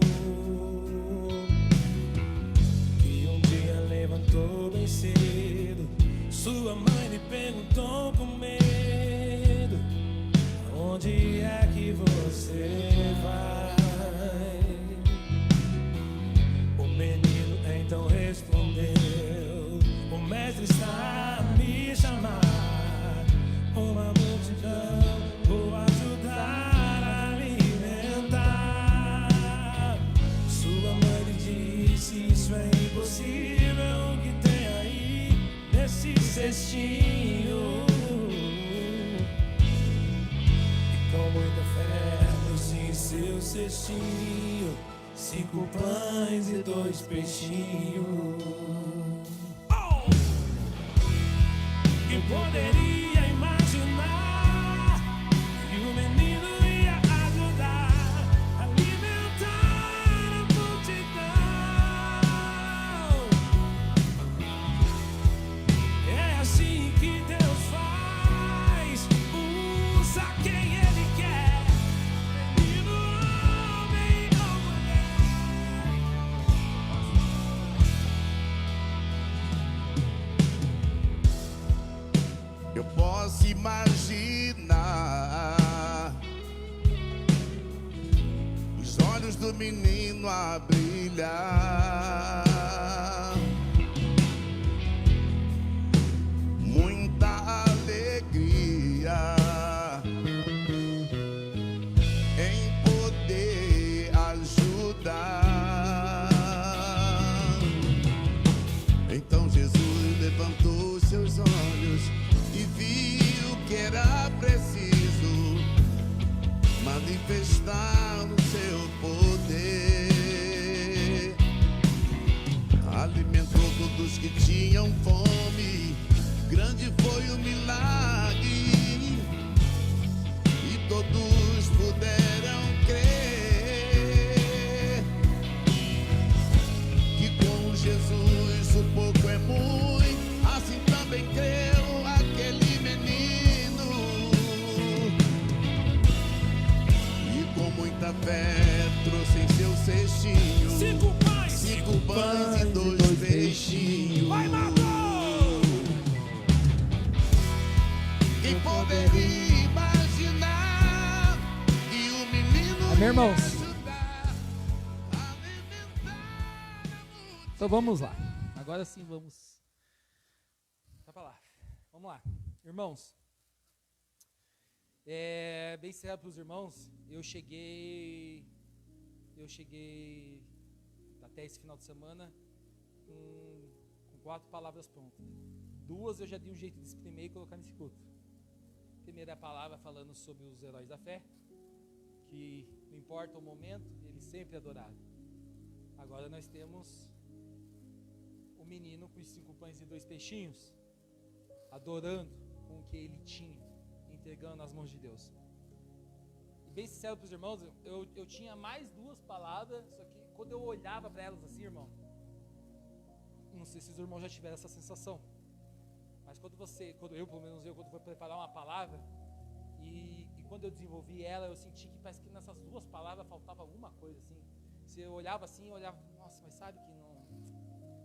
que um dia levantou bem cedo. Sua mãe lhe perguntou com medo: aonde é que você vai? O menino então respondeu: o mestre está a me chamar. Uma multidão vou ajudar a alimentar. Sua mãe lhe disse: isso é impossível. O que tem aí nesse cestinho? E com muita fé trouxe em seu cestinho 5 pães e 2 peixinhos. Quem poderia imaginar que o menino ia ajudar a alimentar a multidão? É assim que Deus faz, usa quem Ele quer, menino, homem ou mulher. Eu posso imaginar os olhos do menino a brilhar, muita alegria em poder ajudar. Então Jesus levantou seus olhos e viu que era preciso manifestar o seu poder. Alimentou todos que tinham fome, grande foi o milagre, e todos puderam crer que com Jesus o pouco é muito, assim também creu aquele menino, e com muita fé trouxe em seu cestinho 5 pães e 2 peixinhos. Vai, Matou! Quem poderia imaginar que o menino Amém, irmãos? ia ajudar a alimentar a multidão? Então vamos lá. Agora sim vamos. Tá pra lá. Vamos lá. Irmãos. Bem sincero para os irmãos, eu cheguei até esse final de semana com 4 palavras prontas. 2 eu já dei um jeito de exprimir e colocar nesse culto. Primeira palavra falando sobre os heróis da fé, que não importa o momento, ele sempre é adorado. Agora nós temos o menino com os 5 pães e 2 peixinhos, adorando com o que ele tinha, entregando nas mãos de Deus. E bem sincero para os irmãos, eu tinha mais 2 palavras, só que quando eu olhava para elas assim, irmão, não sei se os irmãos já tiveram essa sensação, mas quando eu, pelo menos eu, quando vou preparar uma palavra, e quando eu desenvolvi ela, eu senti que parece que nessas duas palavras faltava alguma coisa, assim. Se eu olhava assim, eu olhava, nossa, mas sabe que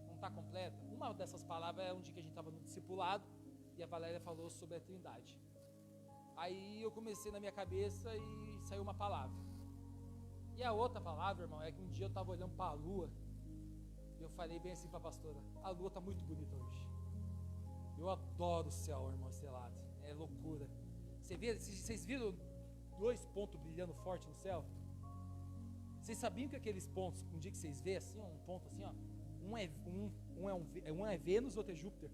não está completa? Uma dessas palavras é um dia que a gente estava no discipulado, e a Valéria falou sobre a Trindade. Aí eu comecei na minha cabeça e saiu uma palavra. E a outra palavra, irmão, é que um dia eu estava olhando para a lua, e eu falei bem assim para a pastora, a lua está muito bonita hoje. Eu adoro o céu, irmão, estrelado, é loucura. Vocês viram 2 pontos brilhando forte no céu? Vocês sabiam que aqueles pontos, um dia que vocês vê assim, um ponto assim, ó, um é Vênus, outro é Júpiter.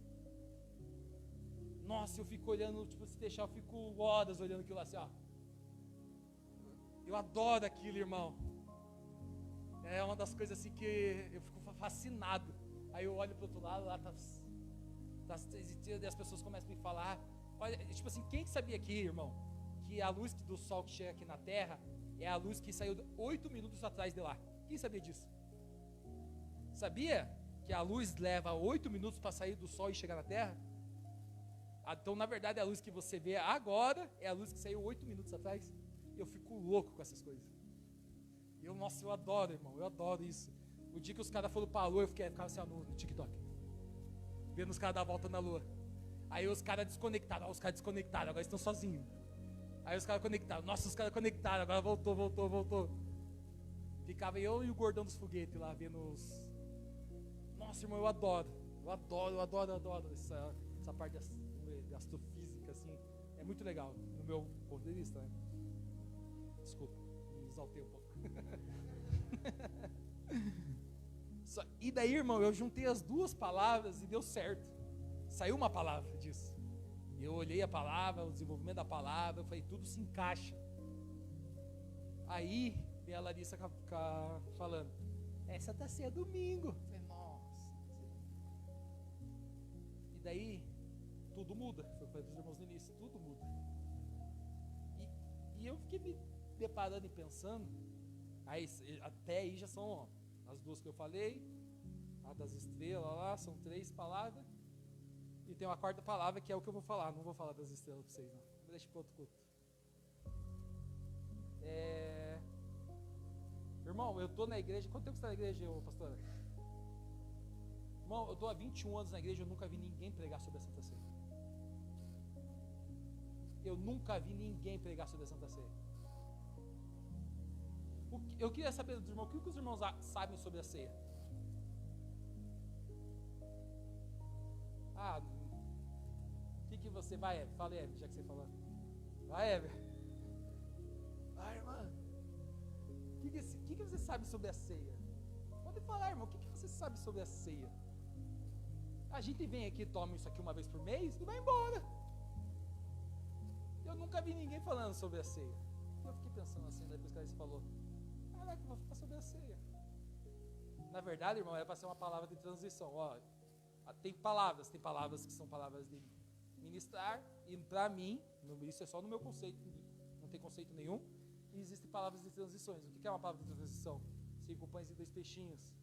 Nossa, eu fico olhando, tipo, se deixar, eu fico horas olhando aquilo assim, ó. Eu adoro aquilo, irmão. É uma das coisas assim que eu fico fascinado. Aí eu olho pro outro lado, lá tá e as pessoas começam a me falar. Olha, tipo assim, quem sabia aqui, irmão, que a luz do sol que chega aqui na Terra é a luz que saiu 8 minutos atrás de lá? Quem sabia disso? Sabia que a luz leva 8 minutos para sair do sol e chegar na Terra? Então, na verdade, a luz que você vê agora é a luz que saiu 8 minutos atrás. Eu fico louco com essas coisas. Nossa, eu adoro, irmão, eu adoro isso. O dia que os caras foram para a lua, eu ficava assim, ó, no TikTok, vendo os caras dar a volta na lua. Aí os caras desconectaram, agora estão sozinhos. Aí os caras conectaram, nossa, os caras conectaram, agora voltou. Ficava eu e o gordão dos foguetes lá, vendo os... Nossa, irmão, eu adoro essa parte de astrofísica, assim, é muito legal, no meu ponto de vista, né? Desculpa, me exaltei um pouco. E daí, irmão, eu juntei as duas palavras e deu certo. Saiu uma palavra disso. Eu olhei a palavra, o desenvolvimento da palavra, eu falei, tudo se encaixa. Aí vem a Larissa falando, Santa Ceia é domingo. Eu falei, nossa. E daí, tudo muda. Foi para os irmãos no início, tudo muda. E eu fiquei me deparando e pensando, até aí já são as duas que eu falei, a das estrelas lá, são 3 palavras. E tem uma 4ª palavra que é o que eu vou falar. Não vou falar das estrelas para vocês, não. Deixa para outro culto. Irmão, eu estou na igreja. Quanto tempo você está na igreja, pastora? Irmão, eu estou há 21 anos na igreja. Eu nunca vi ninguém pregar sobre a Santa Ceia. Eu nunca vi ninguém pregar sobre a Santa Ceia. Eu queria saber dos irmãos, o que os irmãos sabem sobre a ceia? O que você vai, Ever? Fala, Ever, já que você falou. Vai, Ever. Vai, irmã. O que você sabe sobre a ceia? Pode falar, irmão, o que você sabe sobre a ceia? A gente vem aqui, toma isso aqui uma vez por mês e vai embora. Eu nunca vi ninguém falando sobre a ceia. Eu fiquei pensando assim, depois que você falou, caraca, eu vou falar sobre a ceia. Na verdade, irmão, era para ser uma palavra de transição. Ó, tem palavras que são palavras de ministrar, e para mim, isso é só no meu conceito, não tem conceito nenhum, e existem palavras de transições. O que é uma palavra de transição? 5 pães e 2 peixinhos.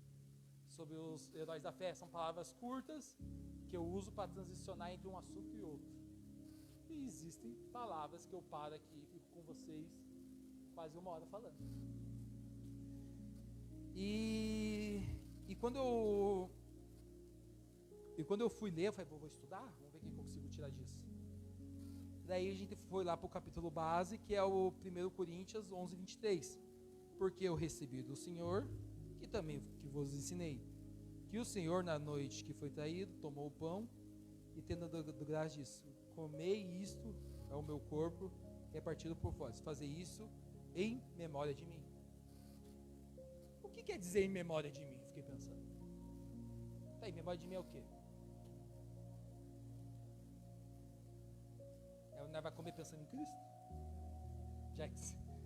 Sobre os heróis da fé, são palavras curtas que eu uso para transicionar entre um assunto e outro. E existem palavras que eu paro aqui e fico com vocês quase 1 hora falando. E quando eu fui ler, eu falei, vou estudar, vamos ver o que eu consigo tirar disso. Daí a gente foi lá para o capítulo base, que é o 1 Coríntios 11, 23. Porque eu recebi do Senhor, que também que vos ensinei, que o Senhor na noite que foi traído, tomou o pão, e tendo dado graça disso, comei isto, é o meu corpo, é partido por vós. Fazer isso em memória de mim. O que quer dizer em memória de mim? Fiquei pensando. Tá, em memória de mim é o quê? Nós vai comer pensando em Cristo?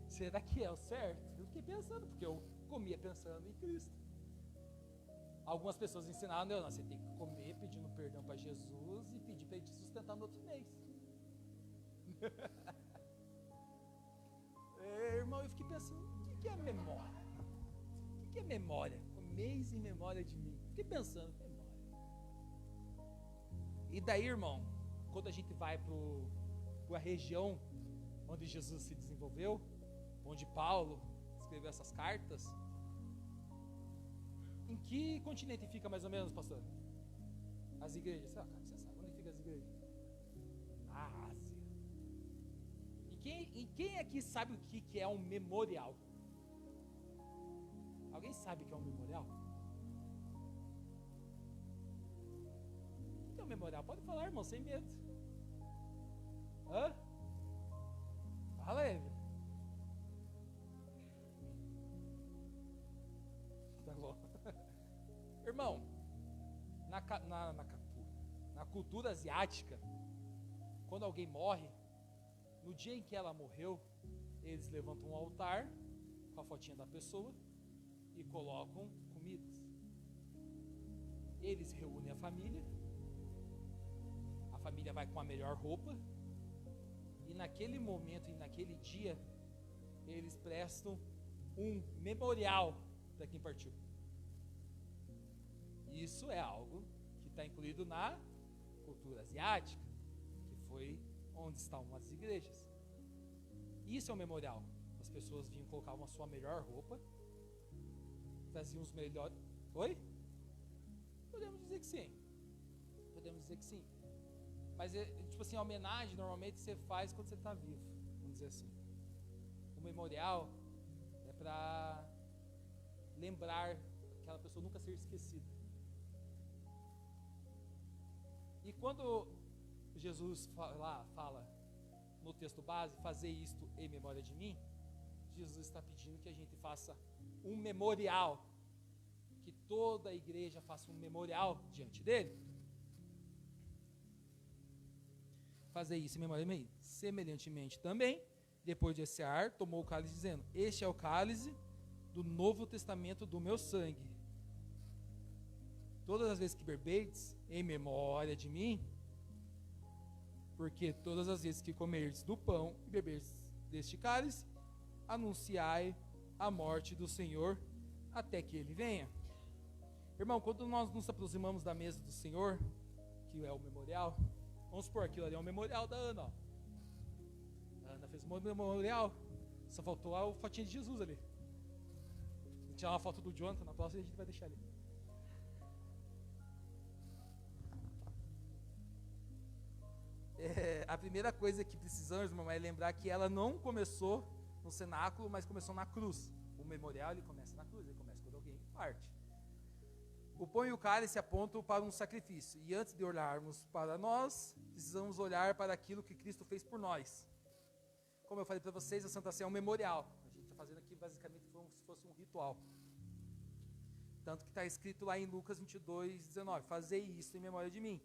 Será que é o certo? Eu fiquei pensando, porque eu comia pensando em Cristo. Algumas pessoas ensinaram, não, você tem que comer pedindo perdão para Jesus e pedir para ele te sustentar no outro mês. Irmão, eu fiquei pensando, o que é memória? O que é memória? Comeis em memória de mim. Fiquei pensando, memória. E daí, irmão, quando a gente vai para a região onde Jesus se desenvolveu, onde Paulo escreveu essas cartas, em que continente fica mais ou menos, pastor? As igrejas, cara, você sabe onde fica as igrejas? Na Ásia. E quem aqui sabe o que é um memorial? Alguém sabe o que é um memorial? O que é um memorial? Pode falar, irmão, sem medo. Hã? Fala aí. Tá bom. Irmão, na cultura asiática, quando alguém morre, no dia em que ela morreu, eles levantam um altar com a fotinha da pessoa e colocam comidas. Eles reúnem a família vai com a melhor roupa, e naquele momento e naquele dia, eles prestam um memorial para quem partiu. Isso é algo que está incluído na cultura asiática, que foi onde estão as igrejas. Isso é um memorial. As pessoas vinham, colocavam a sua melhor roupa, traziam os melhores. Oi? Podemos dizer que sim. Podemos dizer que sim. Mas, tipo assim, a homenagem normalmente você faz quando você está vivo, vamos dizer assim. O memorial é para lembrar aquela pessoa nunca ser esquecida. E quando Jesus fala no texto base, fazer isto em memória de mim, Jesus está pedindo que a gente faça um memorial, que toda a igreja faça um memorial diante dele. Fazer isso em memória de mim. Semelhantemente também, depois de cear, tomou o cálice dizendo: este é o cálice do Novo Testamento do meu sangue. Todas as vezes que beberdes em memória de mim, porque todas as vezes que comerdes do pão e beberdes deste cálice, anunciai a morte do Senhor até que Ele venha. Irmão, quando nós nos aproximamos da mesa do Senhor, que é o memorial, vamos supor, aquilo ali é um memorial da Ana, ó. A Ana fez um memorial, só faltou a fotinha de Jesus ali. Vou tirar uma foto do Jonathan, na próxima a gente vai deixar ali. A primeira coisa que precisamos, irmão, é lembrar que ela não começou no cenáculo, mas começou na cruz. O memorial, ele começa na cruz, ele começa quando alguém parte. O pão e o cálice apontam para um sacrifício, e antes de olharmos para nós, precisamos olhar para aquilo que Cristo fez por nós. Como eu falei para vocês, a Santa Ceia é um memorial. A gente está fazendo aqui basicamente como se fosse um ritual. Tanto que está escrito lá em Lucas 22:19, fazei isso em memória de mim.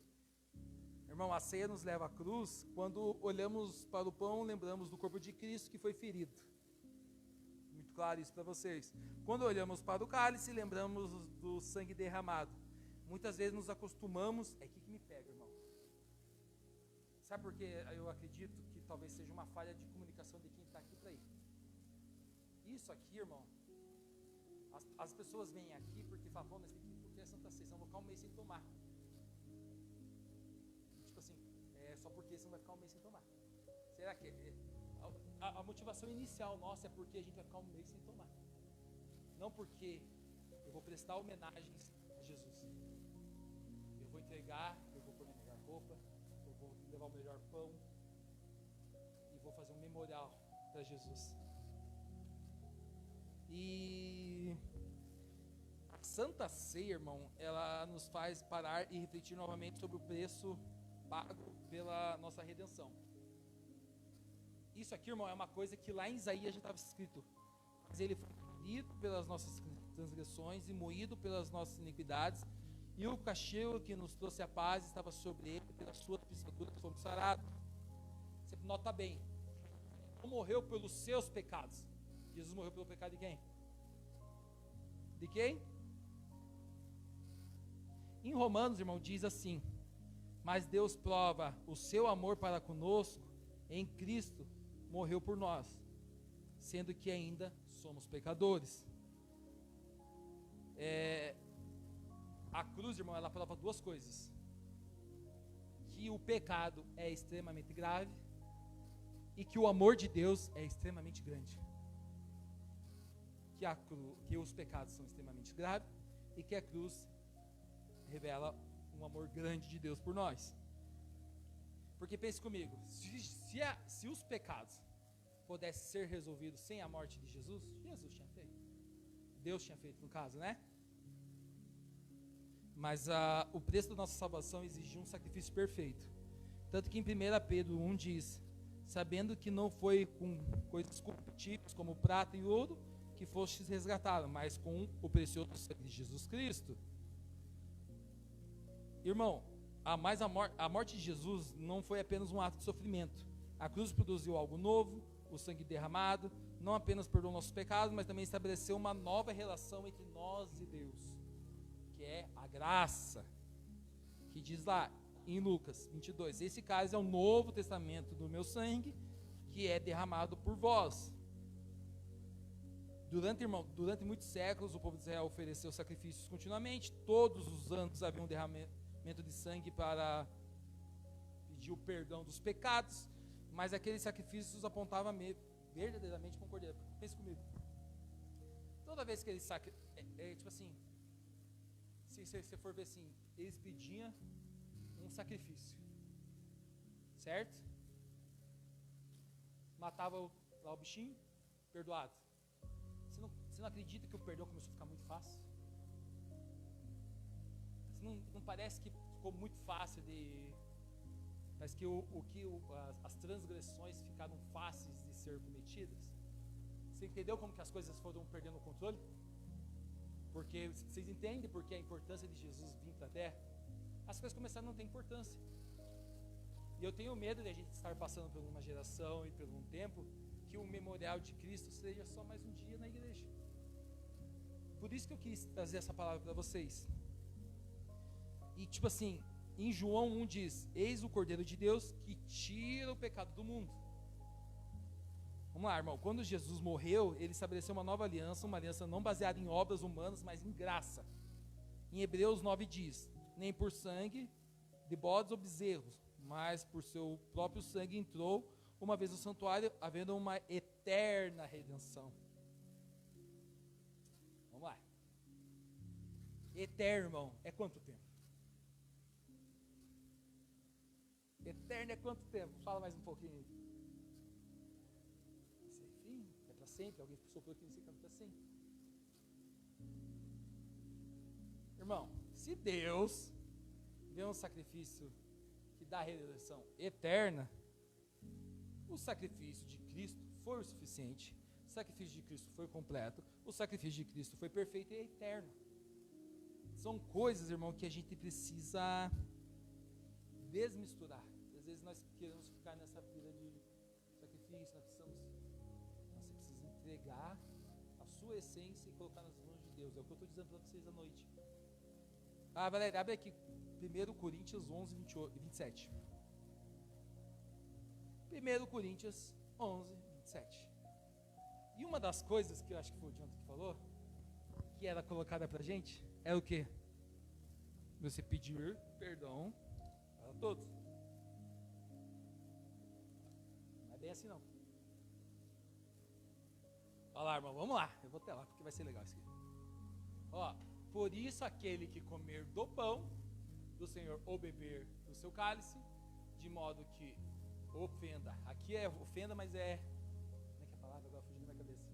Irmão, a ceia nos leva à cruz. Quando olhamos para o pão, lembramos do corpo de Cristo que foi ferido. Muito claro isso para vocês. Quando olhamos para o cálice, lembramos do sangue derramado. Muitas vezes nos acostumamos. É aqui que me pega, irmão. Sabe por que eu acredito que talvez seja uma falha de comunicação de quem está aqui para ir? Isso aqui, irmão, as pessoas vêm aqui porque falam, nós temos que ir porque é Santa Ceia, vão ficar um mês sem tomar. Só porque você não vai ficar um mês sem tomar. Será que a motivação inicial nossa é porque a gente vai ficar um mês sem tomar? Não porque eu vou prestar homenagens a Jesus. Eu vou entregar, eu vou pôr minha melhor roupa, eu vou levar o melhor pão e vou fazer um memorial para Jesus. E a Santa Ceia, irmão, ela nos faz parar e refletir novamente sobre o preço pago pela nossa redenção. Isso aqui, irmão, é uma coisa que lá em Isaías já estava escrito. Mas ele foi ferido pelas nossas transgressões e moído pelas nossas iniquidades, e o castigo que nos trouxe a paz estava sobre ele, pelas suas pisaduras fomos sarados. Você nota bem, não morreu pelos seus pecados. Jesus morreu pelo pecado de quem? De quem? Em Romanos, irmão, diz assim: mas Deus prova o seu amor para conosco em Cristo, morreu por nós, sendo que ainda somos pecadores. cruz, irmão, ela prova duas coisas: que o pecado é extremamente grave e que o amor de Deus é extremamente grande. Que os pecados são extremamente graves e que a cruz revela um amor grande de Deus por nós. Porque pense comigo, se os pecados pudessem ser resolvidos sem a morte de Jesus, Jesus tinha feito. Deus tinha feito, no caso, né? Mas o preço da nossa salvação exigia um sacrifício perfeito. Tanto que em 1 Pedro 1 diz: sabendo que não foi com coisas corruptíveis como prata e ouro que fostes resgatados, mas com o precioso sangue de Jesus Cristo. Irmão, a morte de Jesus não foi apenas um ato de sofrimento. A cruz produziu algo novo, o sangue derramado, não apenas perdoou nossos pecados, mas também estabeleceu uma nova relação entre nós e Deus, que é a graça, que diz lá em Lucas 22, esse cálice é o novo testamento do meu sangue, que é derramado por vós. Durante muitos séculos, o povo de Israel ofereceu sacrifícios continuamente, todos os anos havia um derramamento de sangue para pedir o perdão dos pecados, mas aqueles sacrifícios apontavam verdadeiramente para um cordeiro. Pense comigo, toda vez que eles tipo assim, se você for ver assim, eles pediam um sacrifício, certo? Matava lá o bichinho, perdoado. Você não acredita que o perdão começou a ficar muito fácil? Não parece que ficou muito fácil parece que as transgressões ficaram fáceis de ser cometidas? Você entendeu como que as coisas foram perdendo o controle? Porque vocês entendem porque a importância de Jesus vir para a terra? As coisas começaram a não ter importância. E eu tenho medo de a gente estar passando por uma geração e por um tempo que o memorial de Cristo seja só mais um dia na igreja. Por isso que eu quis trazer essa palavra para vocês. E tipo assim, em João 1 diz: eis o Cordeiro de Deus que tira o pecado do mundo. Vamos lá, irmão. Quando Jesus morreu, ele estabeleceu uma nova aliança, uma aliança não baseada em obras humanas, mas em graça. Em Hebreus 9 diz: nem por sangue de bodes ou bezerros, mas por seu próprio sangue entrou uma vez no santuário, havendo uma eterna redenção. Vamos lá. Eterno, irmão, é quanto tempo? Eterno é quanto tempo? Fala mais um pouquinho. Sem fim, é para sempre. Alguém soprou aqui nesse canto para sempre. Irmão, se Deus vê um sacrifício que dá redenção eterna, o sacrifício de Cristo foi o suficiente. O sacrifício de Cristo foi completo. O sacrifício de Cristo foi perfeito e eterno. São coisas, irmão, que a gente precisa desmisturar. Às vezes nós queremos ficar nessa pilha de sacrifício, nós precisa entregar a sua essência e colocar nas mãos de Deus. É o que eu estou dizendo para vocês à noite. Valéria, abre aqui 1 Coríntios 11, 27. 1 Coríntios 11, 27. E uma das coisas que eu acho que foi o Jonathan que falou, que era colocada pra gente, é o quê? Você pedir perdão a todos. Não é bem assim não. Olha lá, irmão, vamos lá. Eu vou até lá porque vai ser legal isso aqui. Ó, por isso aquele que comer do pão do Senhor ou beber do seu cálice, de modo que ofenda. Aqui é ofenda, mas é... Como é que é a palavra? Agora fugiu da minha cabeça.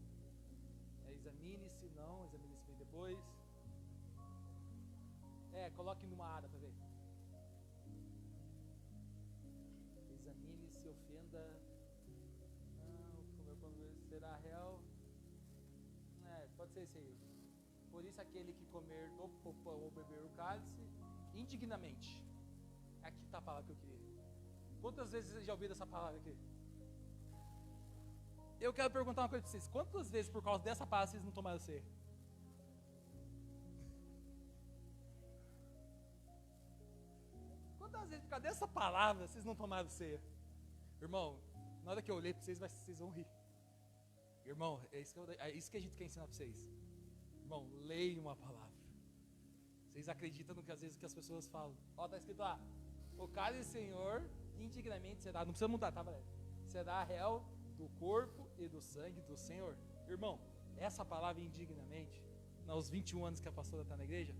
Examine-se, não, examine-se bem depois. Coloque numa área para ver. Examine-se, ofenda. Não, comer quando será real. Pode ser isso aí. Por isso aquele que comer do pão ou beber o cálice, indignamente. Aqui está a palavra que eu queria. Quantas vezes vocês já ouviram essa palavra aqui? Eu quero perguntar uma coisa para vocês. Quantas vezes por causa dessa palavra vocês não tomaram ceia? Quantas vezes por causa dessa palavra vocês não tomaram ceia? Irmão, na hora que eu olhei para vocês, vocês vão rir. Irmão, é isso que a gente quer ensinar para vocês. Irmão, leiam uma palavra. Vocês acreditam no que às vezes que as pessoas falam? Ó, tá escrito lá, o cálice do Senhor indignamente será, não precisa mudar, tá, Valéria? Será réu do corpo e do sangue do Senhor. Irmão, essa palavra indignamente, nos 21 anos que a pastora está na igreja,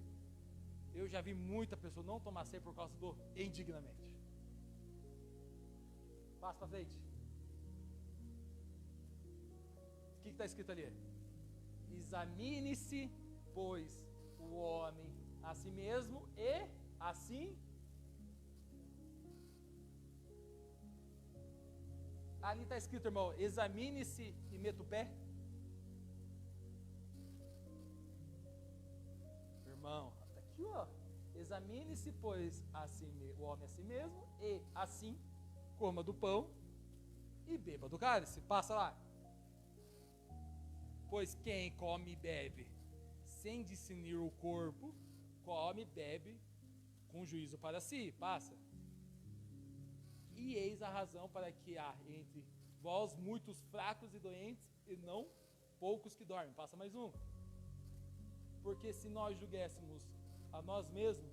eu já vi muita pessoa não tomar ceia por causa do indignamente. Passa para frente. O que está escrito ali? Examine-se, pois, o homem a si mesmo e assim. Ali está escrito, irmão, examine-se e meta o pé. Irmão, está aqui, ó. Examine-se, pois, o homem a si mesmo e assim coma do pão e beba do cálice. Passa lá. Pois quem come e bebe sem discernir o corpo, come e bebe com juízo para si. Passa. E eis a razão para que há entre vós muitos fracos e doentes, e não poucos que dormem. Passa mais um. Porque se nós julgássemos a nós mesmos,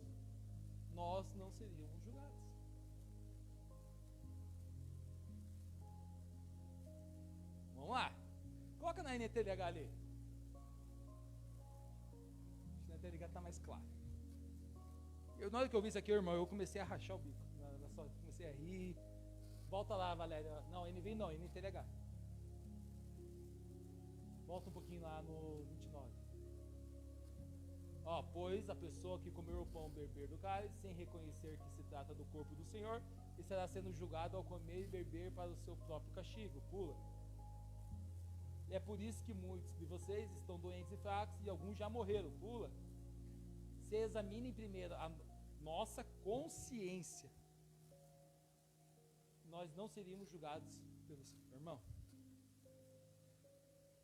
nós não seríamos julgados. Vamos lá. Coloca na NTLH ali. Acho que na NTLH está mais claro. Na hora que eu vi isso aqui, irmão, eu comecei a rachar o bico. Comecei a rir. Volta lá, Valéria. Não, NV não, NTLH. Volta um pouquinho lá no 29. Ó, pois a pessoa que comer o pão beber do cálice, sem reconhecer que se trata do corpo do Senhor, estará sendo julgado ao comer e beber para o seu próprio castigo. Pula. É por isso que muitos de vocês estão doentes e fracos e alguns já morreram. Pula. Se examinem primeiro a nossa consciência. Nós não seríamos julgados pelo Senhor. Irmão,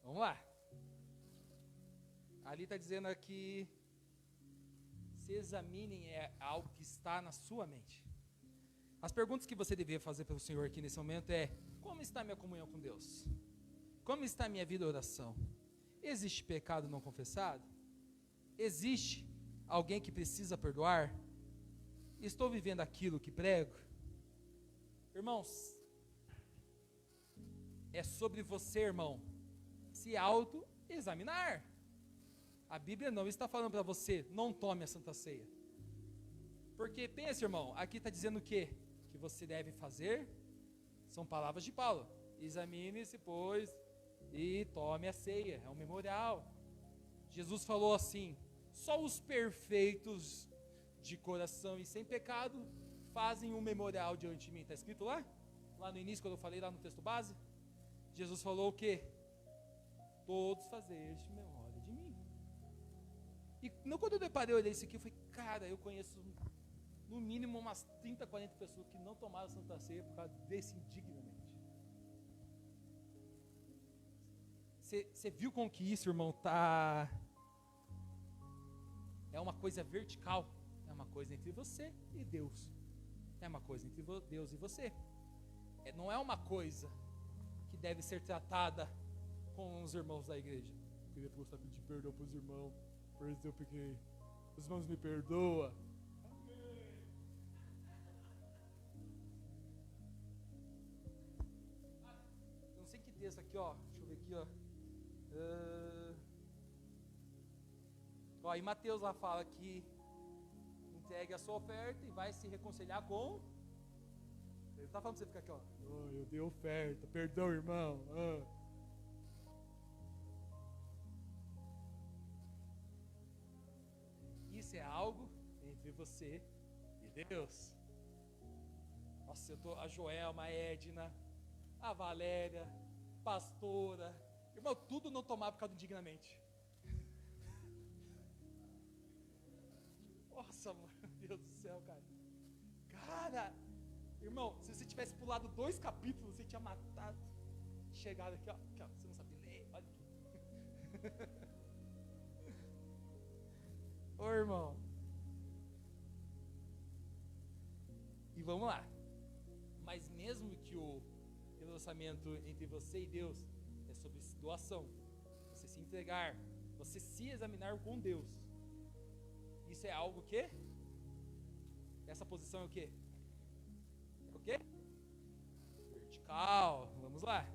vamos lá. Ali está dizendo aqui, se examinem é algo que está na sua mente. As perguntas que você deveria fazer pelo Senhor aqui nesse momento é: como está minha comunhão com Deus? Como está minha vida de oração? Existe pecado não confessado? Existe alguém que precisa perdoar? Estou vivendo aquilo que prego? Irmãos, é sobre você, irmão, se auto-examinar. A Bíblia não está falando para você, não tome a Santa Ceia. Porque, pensa, irmão, aqui está dizendo o quê? Que você deve fazer, são palavras de Paulo. Examine-se, pois, e tome a ceia, é um memorial. Jesus falou assim, só os perfeitos de coração e sem pecado fazem um memorial diante de mim. Está escrito lá? Lá no início, quando eu falei lá no texto base, Jesus falou o quê? Todos fazeste memória de mim. E quando eu deparei, eu olhei isso aqui, eu falei, cara, eu conheço no mínimo umas 30, 40 pessoas que não tomaram Santa Ceia por causa desse indignamente. Você viu como que isso, irmão, tá? É uma coisa vertical, é uma coisa entre você e Deus. É uma coisa entre Deus e você. Não é uma coisa que deve ser tratada com os irmãos da igreja. Eu queria pedir perdão para os irmãos, por isso eu peguei. Os irmãos me perdoam. Não sei que texto aqui, ó. Deixa eu ver aqui, ó. Ó, e Mateus lá fala que entregue a sua oferta e vai se reconciliar com. Ele não está falando para você ficar aqui, ó. Oh, eu dei oferta, perdão, irmão. Isso é algo entre você e Deus. Nossa, a Joelma, a Edna, a Valéria, pastora. Irmão, tudo não tomar por causa do indignamente. Nossa, meu Deus do céu, cara. Cara, irmão, se você tivesse pulado 2 capítulos, você tinha matado. Chegado aqui, ó. Aqui, ó, você não sabe ler, olha aqui. Ô, irmão. E vamos lá. Mas mesmo que o relacionamento entre você e Deus é sobre doação, você se entregar, você se examinar com Deus. E Isso é algo que? Essa posição é o quê? É o quê? Vertical. Vamos lá.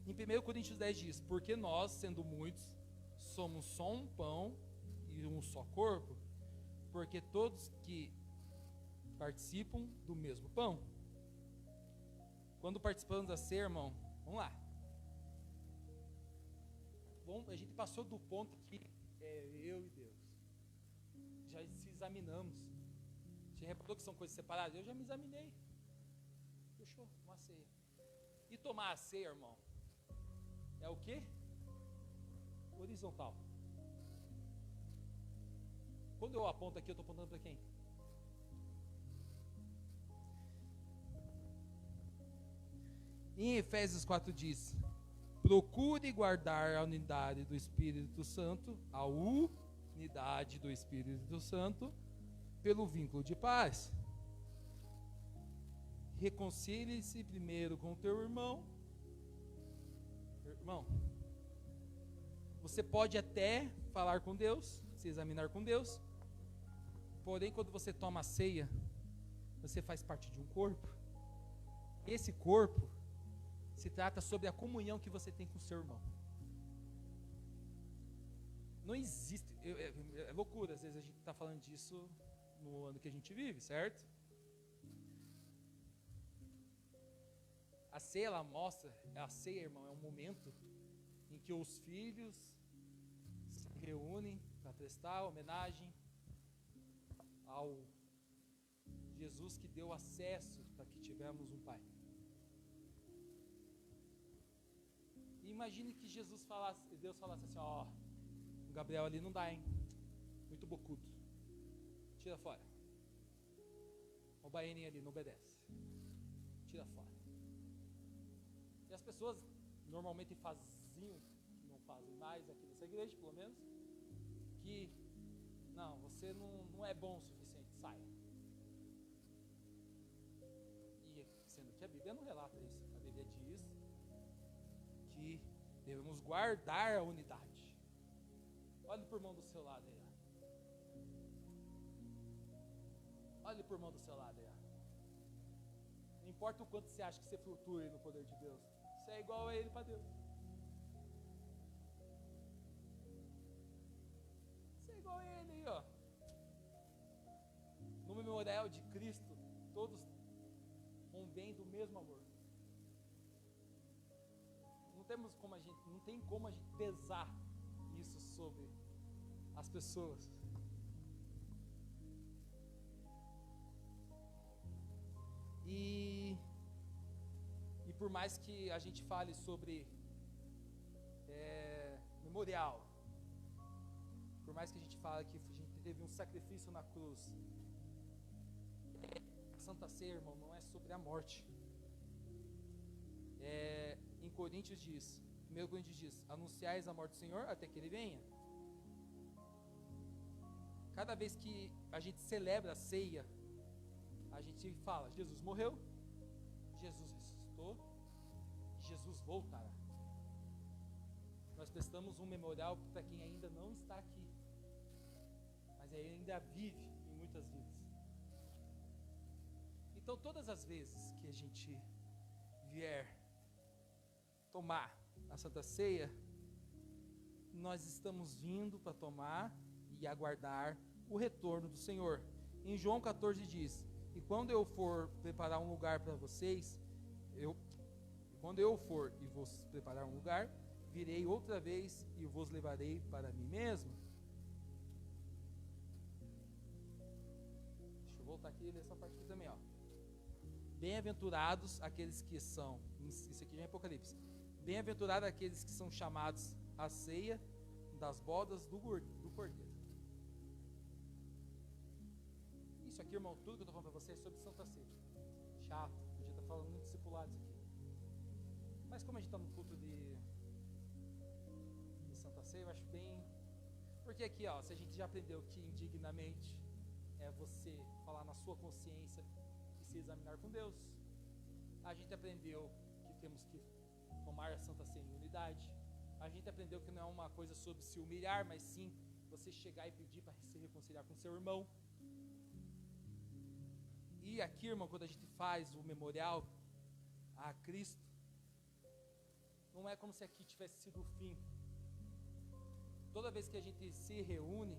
Em 1 Coríntios 10 diz: porque nós, sendo muitos, somos só um pão e um só corpo, porque todos que participam do mesmo pão. Quando participamos da ceia, irmão, vamos lá. Bom, a gente passou do ponto que é eu e Deus. Já se examinamos. Você reparou que são coisas separadas? Eu já me examinei. Fechou, tomar a ceia. E tomar a ceia, irmão, é o quê? Horizontal. Quando eu aponto aqui, eu estou apontando para quem? Em Efésios 4 diz: procure guardar a unidade do Espírito Santo, a unidade do Espírito Santo, pelo vínculo de paz. Reconcilie-se primeiro com o teu irmão. Irmão, você pode até falar com Deus, se examinar com Deus, porém quando você toma a ceia, você faz parte de um corpo. Esse corpo se trata sobre a comunhão que você tem com o seu irmão. Não existe, é loucura, às vezes a gente está falando disso no ano que a gente vive, certo? A ceia, ela mostra, a ceia, irmão, é um momento em que os filhos se reúnem para prestar homenagem ao Jesus que deu acesso para que tivéssemos um Pai. E imagine que Deus falasse assim: ó, o Gabriel ali não dá, hein? Muito bocudo. Tira fora. O baianinho ali não obedece. Tira fora. E as pessoas normalmente faziam, não fazem mais aqui nessa igreja, pelo menos, que não, você não é bom o suficiente, sai. E sendo que a Bíblia não relata isso, a Bíblia diz que devemos guardar a unidade. Olhe por mão do seu lado aí. Olhe por mão do seu lado aí. Não importa o quanto você acha que você flutua no poder de Deus, você é igual a Ele para Deus. Você é igual a Ele aí, ó. No memorial de Cristo, todos convêm do mesmo amor. Não tem como a gente pesar isso sobre as pessoas. E por mais que a gente fale sobre memorial, por mais que a gente fale que a gente teve um sacrifício na cruz, a Santa Ceia, irmão, não é sobre a morte. Em Coríntios diz, 1 Coríntios diz: anunciais a morte do Senhor até que Ele venha. Cada vez que a gente celebra a ceia, a gente fala: Jesus morreu, Jesus ressuscitou, Jesus voltará. Nós prestamos um memorial para quem ainda não está aqui, mas ainda vive em muitas vidas. Então, todas as vezes que a gente vier tomar a Santa Ceia, nós estamos vindo para tomar e aguardar o retorno do Senhor. Em João 14 diz: e quando eu for preparar um lugar para vocês, quando eu for e vos preparar um lugar, virei outra vez e vos levarei para mim mesmo. Deixa eu voltar aqui e ler essa parte aqui também, ó. Bem-aventurados aqueles que são, isso aqui já é Apocalipse, bem-aventurados aqueles que são chamados à ceia das bodas do Cordeiro. Isso aqui, irmão, tudo que eu estou falando para você é sobre Santa Ceia. Chato, a gente está falando muito discipulados aqui. Mas como a gente está no culto de Santa Ceia, eu acho bem... Porque aqui, ó, se a gente já aprendeu que indignamente é você falar na sua consciência e se examinar com Deus, a gente aprendeu que temos que tomar a Santa Ceia em unidade, a a gente aprendeu que não é uma coisa sobre se humilhar, mas sim você chegar e pedir para se reconciliar com seu irmão. E aqui, irmão, quando a gente faz o memorial a Cristo, não é como se aqui tivesse sido o fim. Toda vez que a gente se reúne,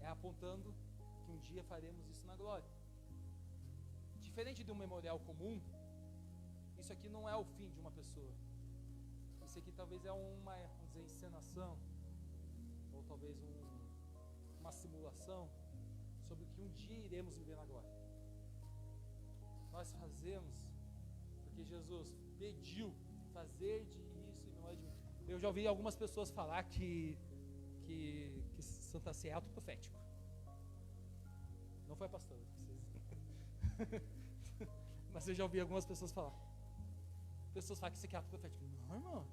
é apontando que um dia faremos isso na glória. Diferente de um memorial comum, isso aqui não é o fim de uma pessoa. Isso aqui talvez é uma, vamos dizer, encenação, ou talvez uma simulação sobre o que um dia iremos viver na glória. Nós fazemos porque Jesus pediu fazer de isso em memória de mim. Eu já ouvi algumas pessoas falar que Santa Ceia é autoprofético. Não foi a pastora, mas eu já ouvi algumas pessoas falar. Pessoas falam que isso aqui é autoprofético. Não, irmão.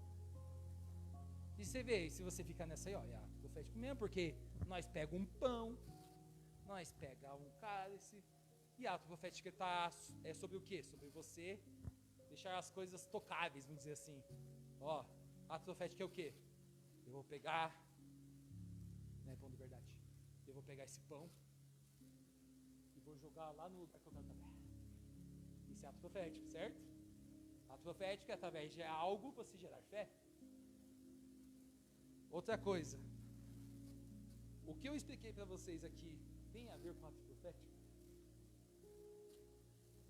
E você vê, se você ficar nessa aí, ó, é autoprofético mesmo, porque nós pegamos um pão, nós pegamos um cálice, e a autoprofética é sobre o quê? Sobre você deixar as coisas tocáveis, vamos dizer assim. Ó, a autoprofética é o quê? Eu vou pegar, né, pão de verdade, eu vou pegar esse pão e vou jogar lá no lugar que eu quero estar. Isso é autoprofético, certo? A autoprofética é através de algo você gerar fé. Outra coisa, o que eu expliquei para vocês aqui tem a ver com ato profético?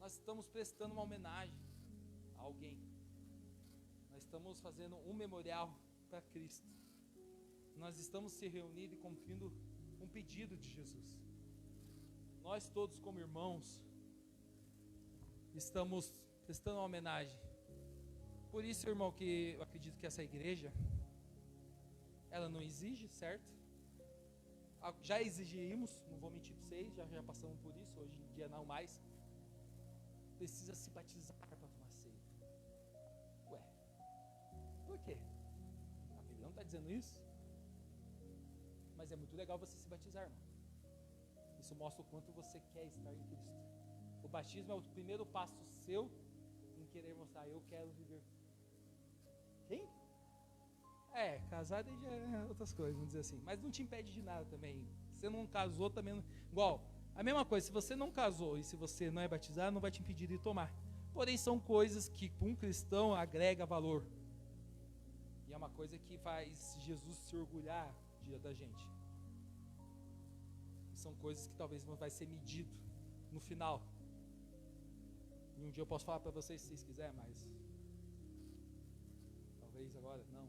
Nós estamos prestando uma homenagem a alguém. Nós estamos fazendo um memorial para Cristo. Nós estamos se reunindo e cumprindo um pedido de Jesus. Nós todos como irmãos estamos prestando uma homenagem. Por isso, irmão, que eu acredito que essa igreja, ela não exige, certo? Já exigimos, não vou mentir para vocês, já passamos por isso, hoje em dia não mais. Precisa se batizar para tomar ceia. Ué, por quê? A Bíblia não está dizendo isso? Mas é muito legal você se batizar, irmão. Isso mostra o quanto você quer estar em Cristo. O batismo é o primeiro passo seu em querer mostrar, eu quero viver. Quem? Casado já é outras coisas, vamos dizer assim. Mas não te impede de nada também. Você não casou também. Igual, a mesma coisa, se você não casou e se você não é batizado, não vai te impedir de tomar. Porém, são coisas que para um cristão agrega valor. E é uma coisa que faz Jesus se orgulhar da gente. São coisas que talvez vai ser medido no final. E um dia eu posso falar para vocês se vocês quiserem, mas talvez agora não.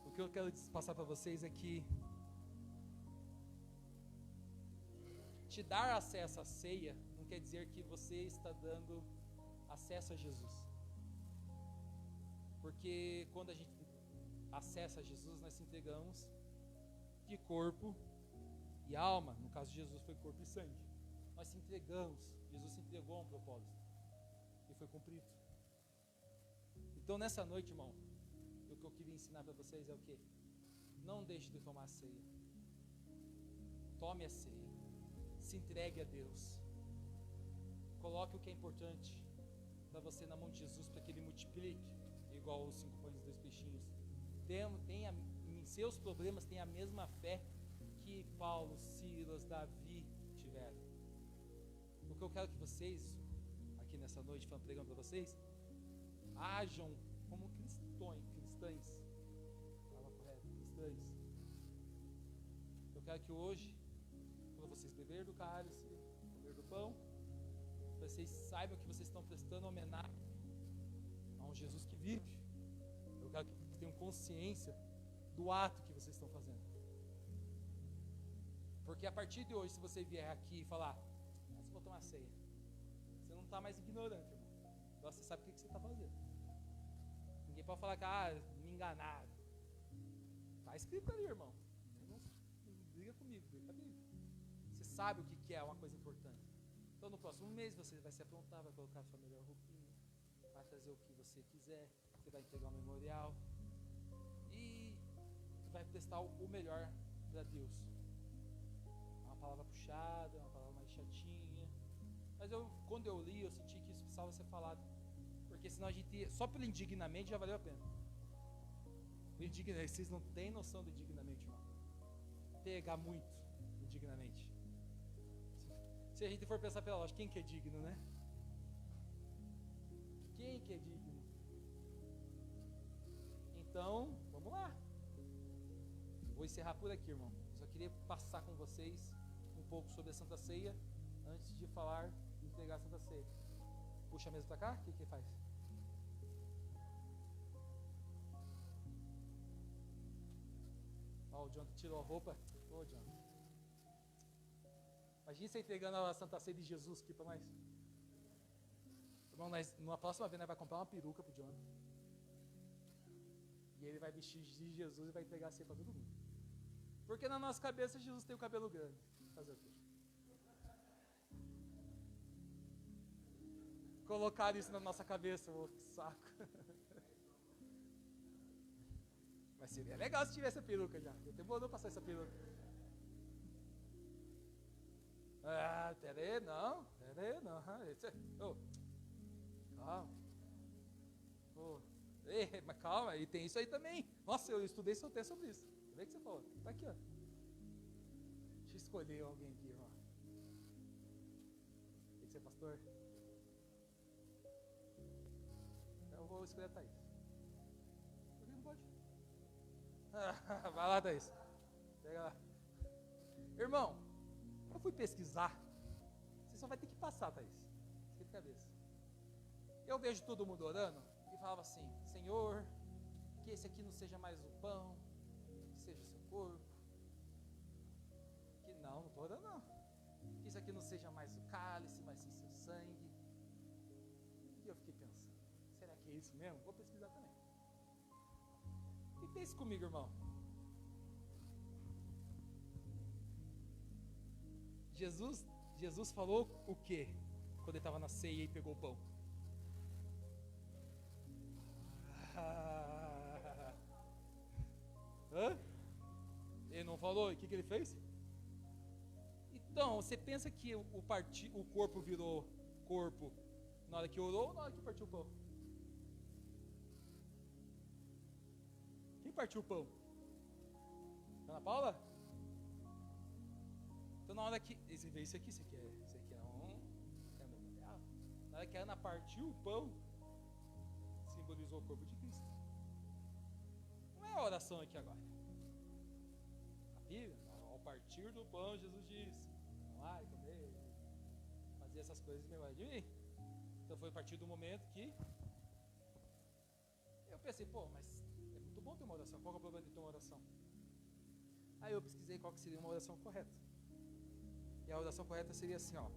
O que eu quero passar para vocês é que te dar acesso à ceia não quer dizer que você está dando acesso a Jesus. Porque quando a gente acessa a Jesus, nós se entregamos de corpo e alma. No caso de Jesus foi corpo e sangue. Nós se entregamos. Jesus se entregou a um propósito e foi cumprido. Então nessa noite, irmão, o que eu queria ensinar para vocês é o quê? Não deixe de tomar a ceia. Tome a ceia. Se entregue a Deus. Coloque o que é importante para você na mão de Jesus, para que Ele multiplique, igual os 5 pães e 2 peixinhos. Tenha em seus problemas, tenha a mesma fé que Paulo, Silas, Davi tiveram. O que eu quero que vocês, aqui nessa noite, pregando para vocês, ajam como cristãs. Fala correto, cristãs. Eu quero que hoje, quando vocês beberem do cálice, comer do pão, vocês saibam que vocês estão prestando homenagem a um Jesus que vive. Eu quero que vocês tenham consciência do ato que vocês estão fazendo. Porque a partir de hoje, se você vier aqui e falar, mas eu vou tomar ceia, você não está mais ignorante, irmão. Você sabe o que você está fazendo. Ninguém pode falar que me enganaram. Está escrito ali, irmão. Não briga comigo, briga com a Bíblia. Você sabe o que é uma coisa importante. Então no próximo mês você vai se aprontar, vai colocar a sua melhor roupinha, vai fazer o que você quiser, você vai entregar um memorial e vai prestar o melhor para Deus. É uma palavra puxada, é uma palavra mais chatinha, mas quando eu li, eu senti que isso precisava ser falado, Porque senão a gente, só pelo indignamente já valeu a pena. Vocês não têm noção do indignamente, irmão. Pegar muito indignamente. Se a gente for pensar pela lógica, quem que é digno, né? Quem que é digno? Então, vamos lá. Vou encerrar por aqui, irmão. Só queria passar com vocês um pouco sobre a Santa Ceia antes de falar e entregar a Santa Ceia. Puxa a mesa pra cá, o que que faz? Ó, o Jonathan tirou a roupa. Ô, Jonathan. Imagina você entregando a Santa Ceia de Jesus aqui pra nós. Irmão, numa próxima vez nós vamos comprar uma peruca pro Jonathan. E ele vai vestir de Jesus e vai entregar a ceia pra todo mundo. Porque na nossa cabeça Jesus tem o cabelo grande. Fazer o quê? Colocaram isso na nossa cabeça, ô, que saco. Mas seria legal se tivesse a peruca já. Eu demorou passar essa peruca. Ah, pera aí, não. Oh, calma. Oh, ei, mas calma, e tem isso aí também. Nossa, eu estudei até sobre isso. Vê o que você falou. Tá aqui, ó. Deixa eu escolher alguém aqui, ó. Tem que ser pastor? Eu vou escolher a Thaís. Por que não pode? Vai lá, Thaís. Pega lá. Irmão, eu fui pesquisar. Você só vai ter que passar, Thaís. Esquenta a cabeça. Eu vejo todo mundo orando e falava assim: Senhor, que esse aqui não seja mais o pão, que seja o seu corpo. Que não estou orando não. Que isso aqui não seja mais o cálice, mas sim seu sangue. E eu fiquei pensando, será que é isso mesmo? Vou pesquisar também. E pense comigo, irmão. Jesus falou o quê? Quando ele estava na ceia e pegou o pão. Hã? Ele não falou? E o que ele fez? Então, você pensa que o corpo virou corpo na hora que orou ou na hora que partiu o pão? Quem partiu o pão? Ana Paula? Então na hora que... Isso aqui é um memorial. Na hora que a Ana partiu o pão, simbolizou o corpo de Cristo. Não é a oração aqui agora. A Bíblia, ao partir do pão, Jesus disse: vamos lá e comer, fazer essas coisas em memória de mim. Então foi a partir do momento que eu pensei, pô, mas é muito bom ter uma oração. Qual é o problema de ter uma oração? Aí eu pesquisei qual que seria uma oração correta. E a oração correta seria assim, ó: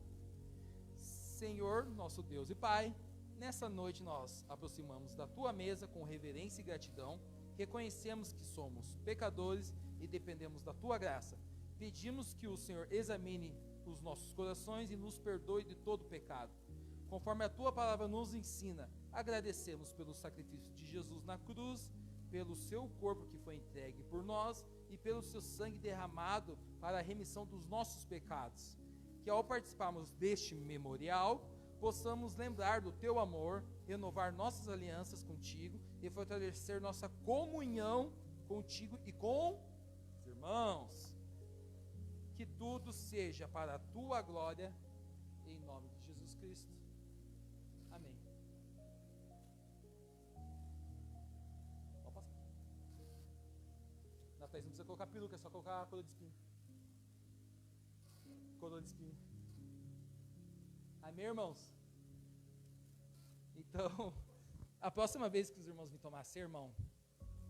Senhor, nosso Deus e Pai, nessa noite nós aproximamos da Tua mesa com reverência e gratidão. Reconhecemos que somos pecadores e dependemos da Tua graça. Pedimos que o Senhor examine os nossos corações e nos perdoe de todo pecado. Conforme a Tua palavra nos ensina, agradecemos pelo sacrifício de Jesus na cruz, pelo Seu corpo que foi entregue por nós e pelo Seu sangue derramado para a remissão dos nossos pecados. Que ao participarmos deste memorial, possamos lembrar do Teu amor, renovar nossas alianças contigo e fortalecer nossa comunhão contigo e com os irmãos. Que tudo seja para a Tua glória, em nome de Jesus Cristo. Amém. Pode passar. Na Thaís não precisa colocar peruca, é só colocar a coroa de espinho. Coroa de espinho. Amém, irmãos? Então, a próxima vez que os irmãos virem tomar ceia, irmão,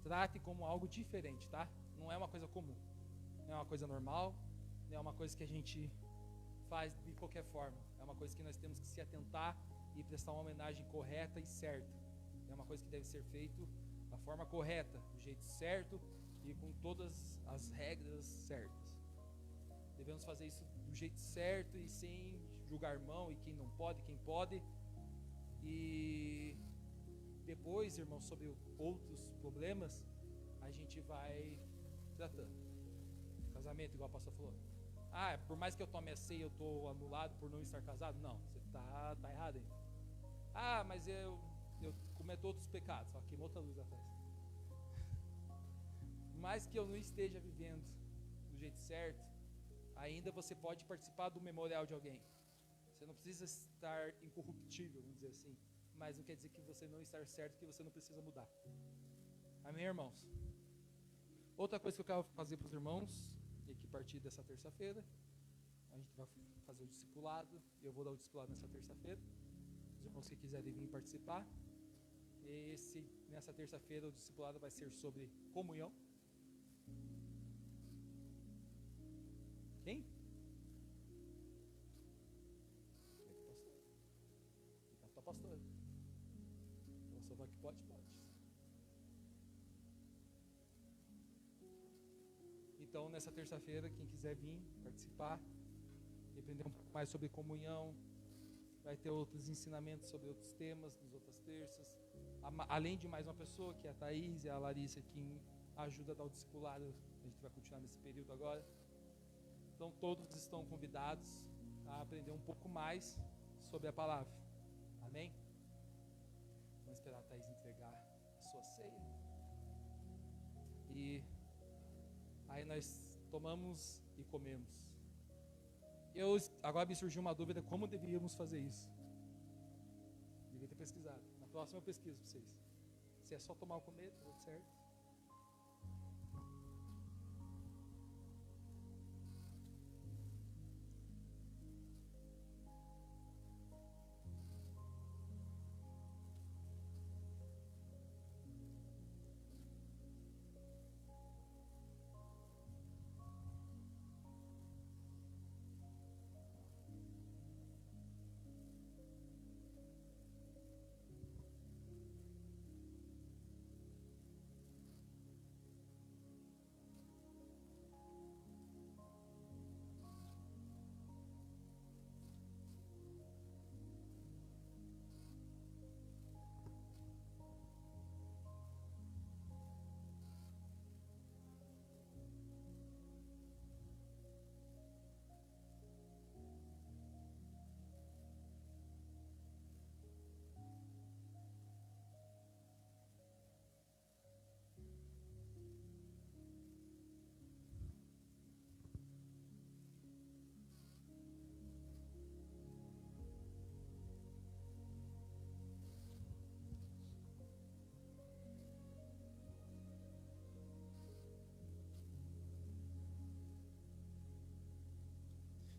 trate como algo diferente, tá? Não é uma coisa comum, não é uma coisa normal, não é uma coisa que a gente faz de qualquer forma. É uma coisa que nós temos que se atentar e prestar uma homenagem correta e certa. É uma coisa que deve ser feito da forma correta, do jeito certo e com todas as regras certas. Devemos fazer isso do jeito certo e sem julgar mão e quem não pode, quem pode. E depois, irmãos, sobre outros problemas, a gente vai tratando. Casamento, igual a pastora falou. Ah, por mais que eu tome a ceia, eu estou anulado por não estar casado? Não, você está errado ainda. Ah, mas eu eu cometo outros pecados. Ó, queimou outra luz atrás. Mas que eu não esteja vivendo do jeito certo, ainda você pode participar do memorial de alguém. Você não precisa estar incorruptível, vamos dizer assim. Mas não quer dizer que você não está certo, que você não precisa mudar. Amém, irmãos? Outra coisa que eu quero fazer para os irmãos, e que a partir dessa terça-feira, a gente vai fazer o discipulado. Eu vou dar o discipulado nessa terça-feira. Os irmãos que quiserem vir participar. Nessa terça-feira o discipulado vai ser sobre comunhão. Quem? Fica a tua pastora. Então, só vai que pode. Então, nessa terça-feira, quem quiser vir participar e aprender um pouco mais sobre comunhão, vai ter outros ensinamentos sobre outros temas nas outras terças. Além de mais uma pessoa, que é a Thaís e a Larissa, que ajuda a dar o discipulado. A gente vai continuar nesse período agora. Então, todos estão convidados a aprender um pouco mais sobre a palavra. Amém? Vamos esperar a Thaís entregar a sua ceia. E aí nós tomamos e comemos. Agora me surgiu uma dúvida, como deveríamos fazer isso? Devia ter pesquisado. Na próxima eu pesquiso para vocês. Se é só tomar ou comer, tá tudo certo.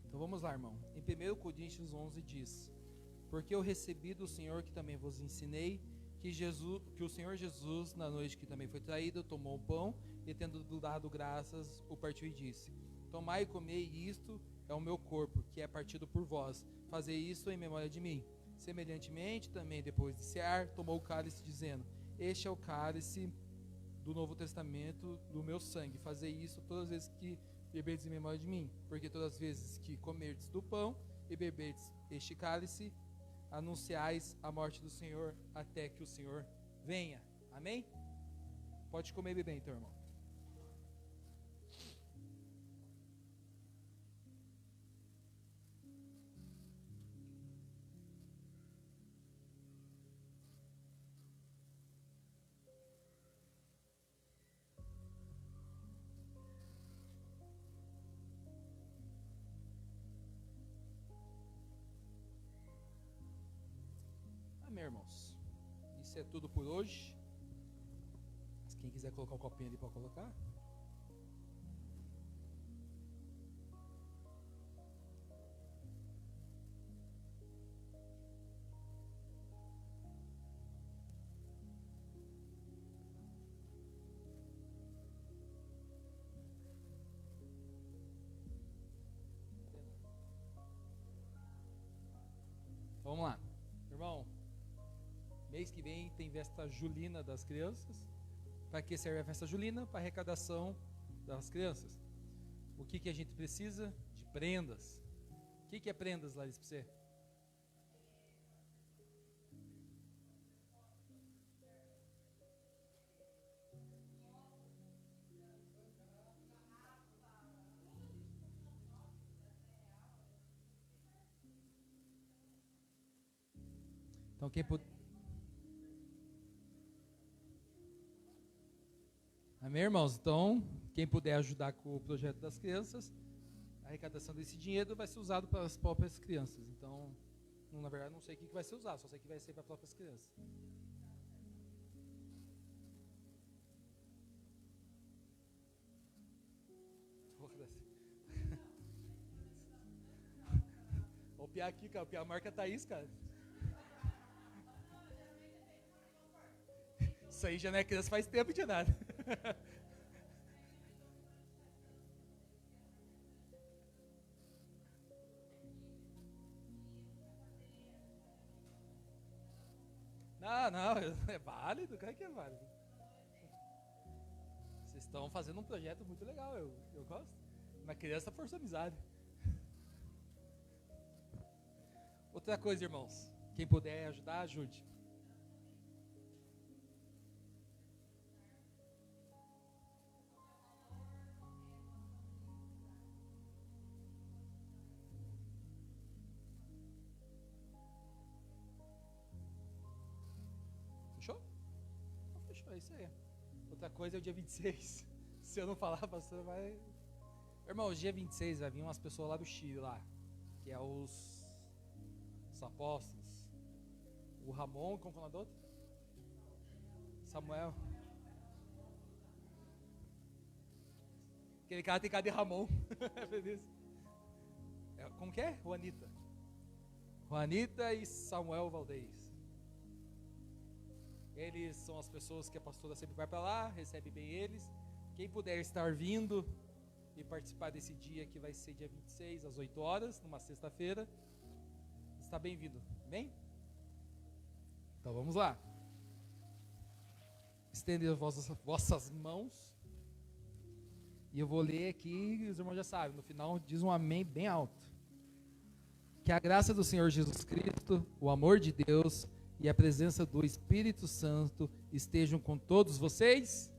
Então vamos lá, irmão. Em 1 Coríntios 11 diz: porque eu recebi do Senhor que também vos ensinei, que o Senhor Jesus, na noite que também foi traído, tomou o pão e, tendo dado graças, o partiu e disse: tomai e comei, isto é o meu corpo, que é partido por vós. Fazei isso em memória de mim. Semelhantemente, também depois de cear, tomou o cálice, dizendo: este é o cálice do Novo Testamento, do meu sangue. Fazei isso todas as vezes que beberdes em memória de mim, porque todas as vezes que comerdes do pão e beberdes este cálice, anunciais a morte do Senhor até que o Senhor venha. Amém? Pode comer e beber então, irmão. Amém, irmãos. Isso é tudo por hoje. Quem quiser colocar o copinho ali, pode colocar. Vamos lá, irmão. Mês que vem tem festa julina das crianças. Para que serve a festa julina? Para arrecadação das crianças. O que a gente precisa? De prendas. O que é prendas, Larissa, para você? Então quem puder... Amém, irmãos? Então, quem puder ajudar com o projeto das crianças, a arrecadação desse dinheiro vai ser usado para as próprias crianças. Então, na verdade, não sei o que vai ser usado, só sei que vai ser para as próprias crianças. O Piá aqui, cara, o Piá marca Thaís, cara. Isso aí já não é criança faz tempo de nada. Não, é válido, claro que é válido. Vocês estão fazendo um projeto muito legal, eu gosto. Uma criança força amizade. Outra coisa, irmãos, quem puder ajudar, ajude. Fechou? Então, fechou, é isso aí. Outra coisa é o dia 26. Se eu não falar, pastor, vai... Irmão, dia 26 vai vir umas pessoas lá do Chile, lá, que é os apóstolos. O Ramon, como foi o outro? Samuel. Aquele cara tem cara de Ramon. Como que é? Juanita e Samuel Valdez. Eles são as pessoas que a pastora sempre vai para lá, recebe bem eles. Quem puder estar vindo e participar desse dia que vai ser dia 26 às 8 horas, numa sexta-feira, está bem-vindo. Amém? Então vamos lá. Estende as vossas mãos. E eu vou ler aqui, os irmãos já sabem, no final diz um amém bem alto. Que a graça do Senhor Jesus Cristo, o amor de Deus e a presença do Espírito Santo estejam com todos vocês.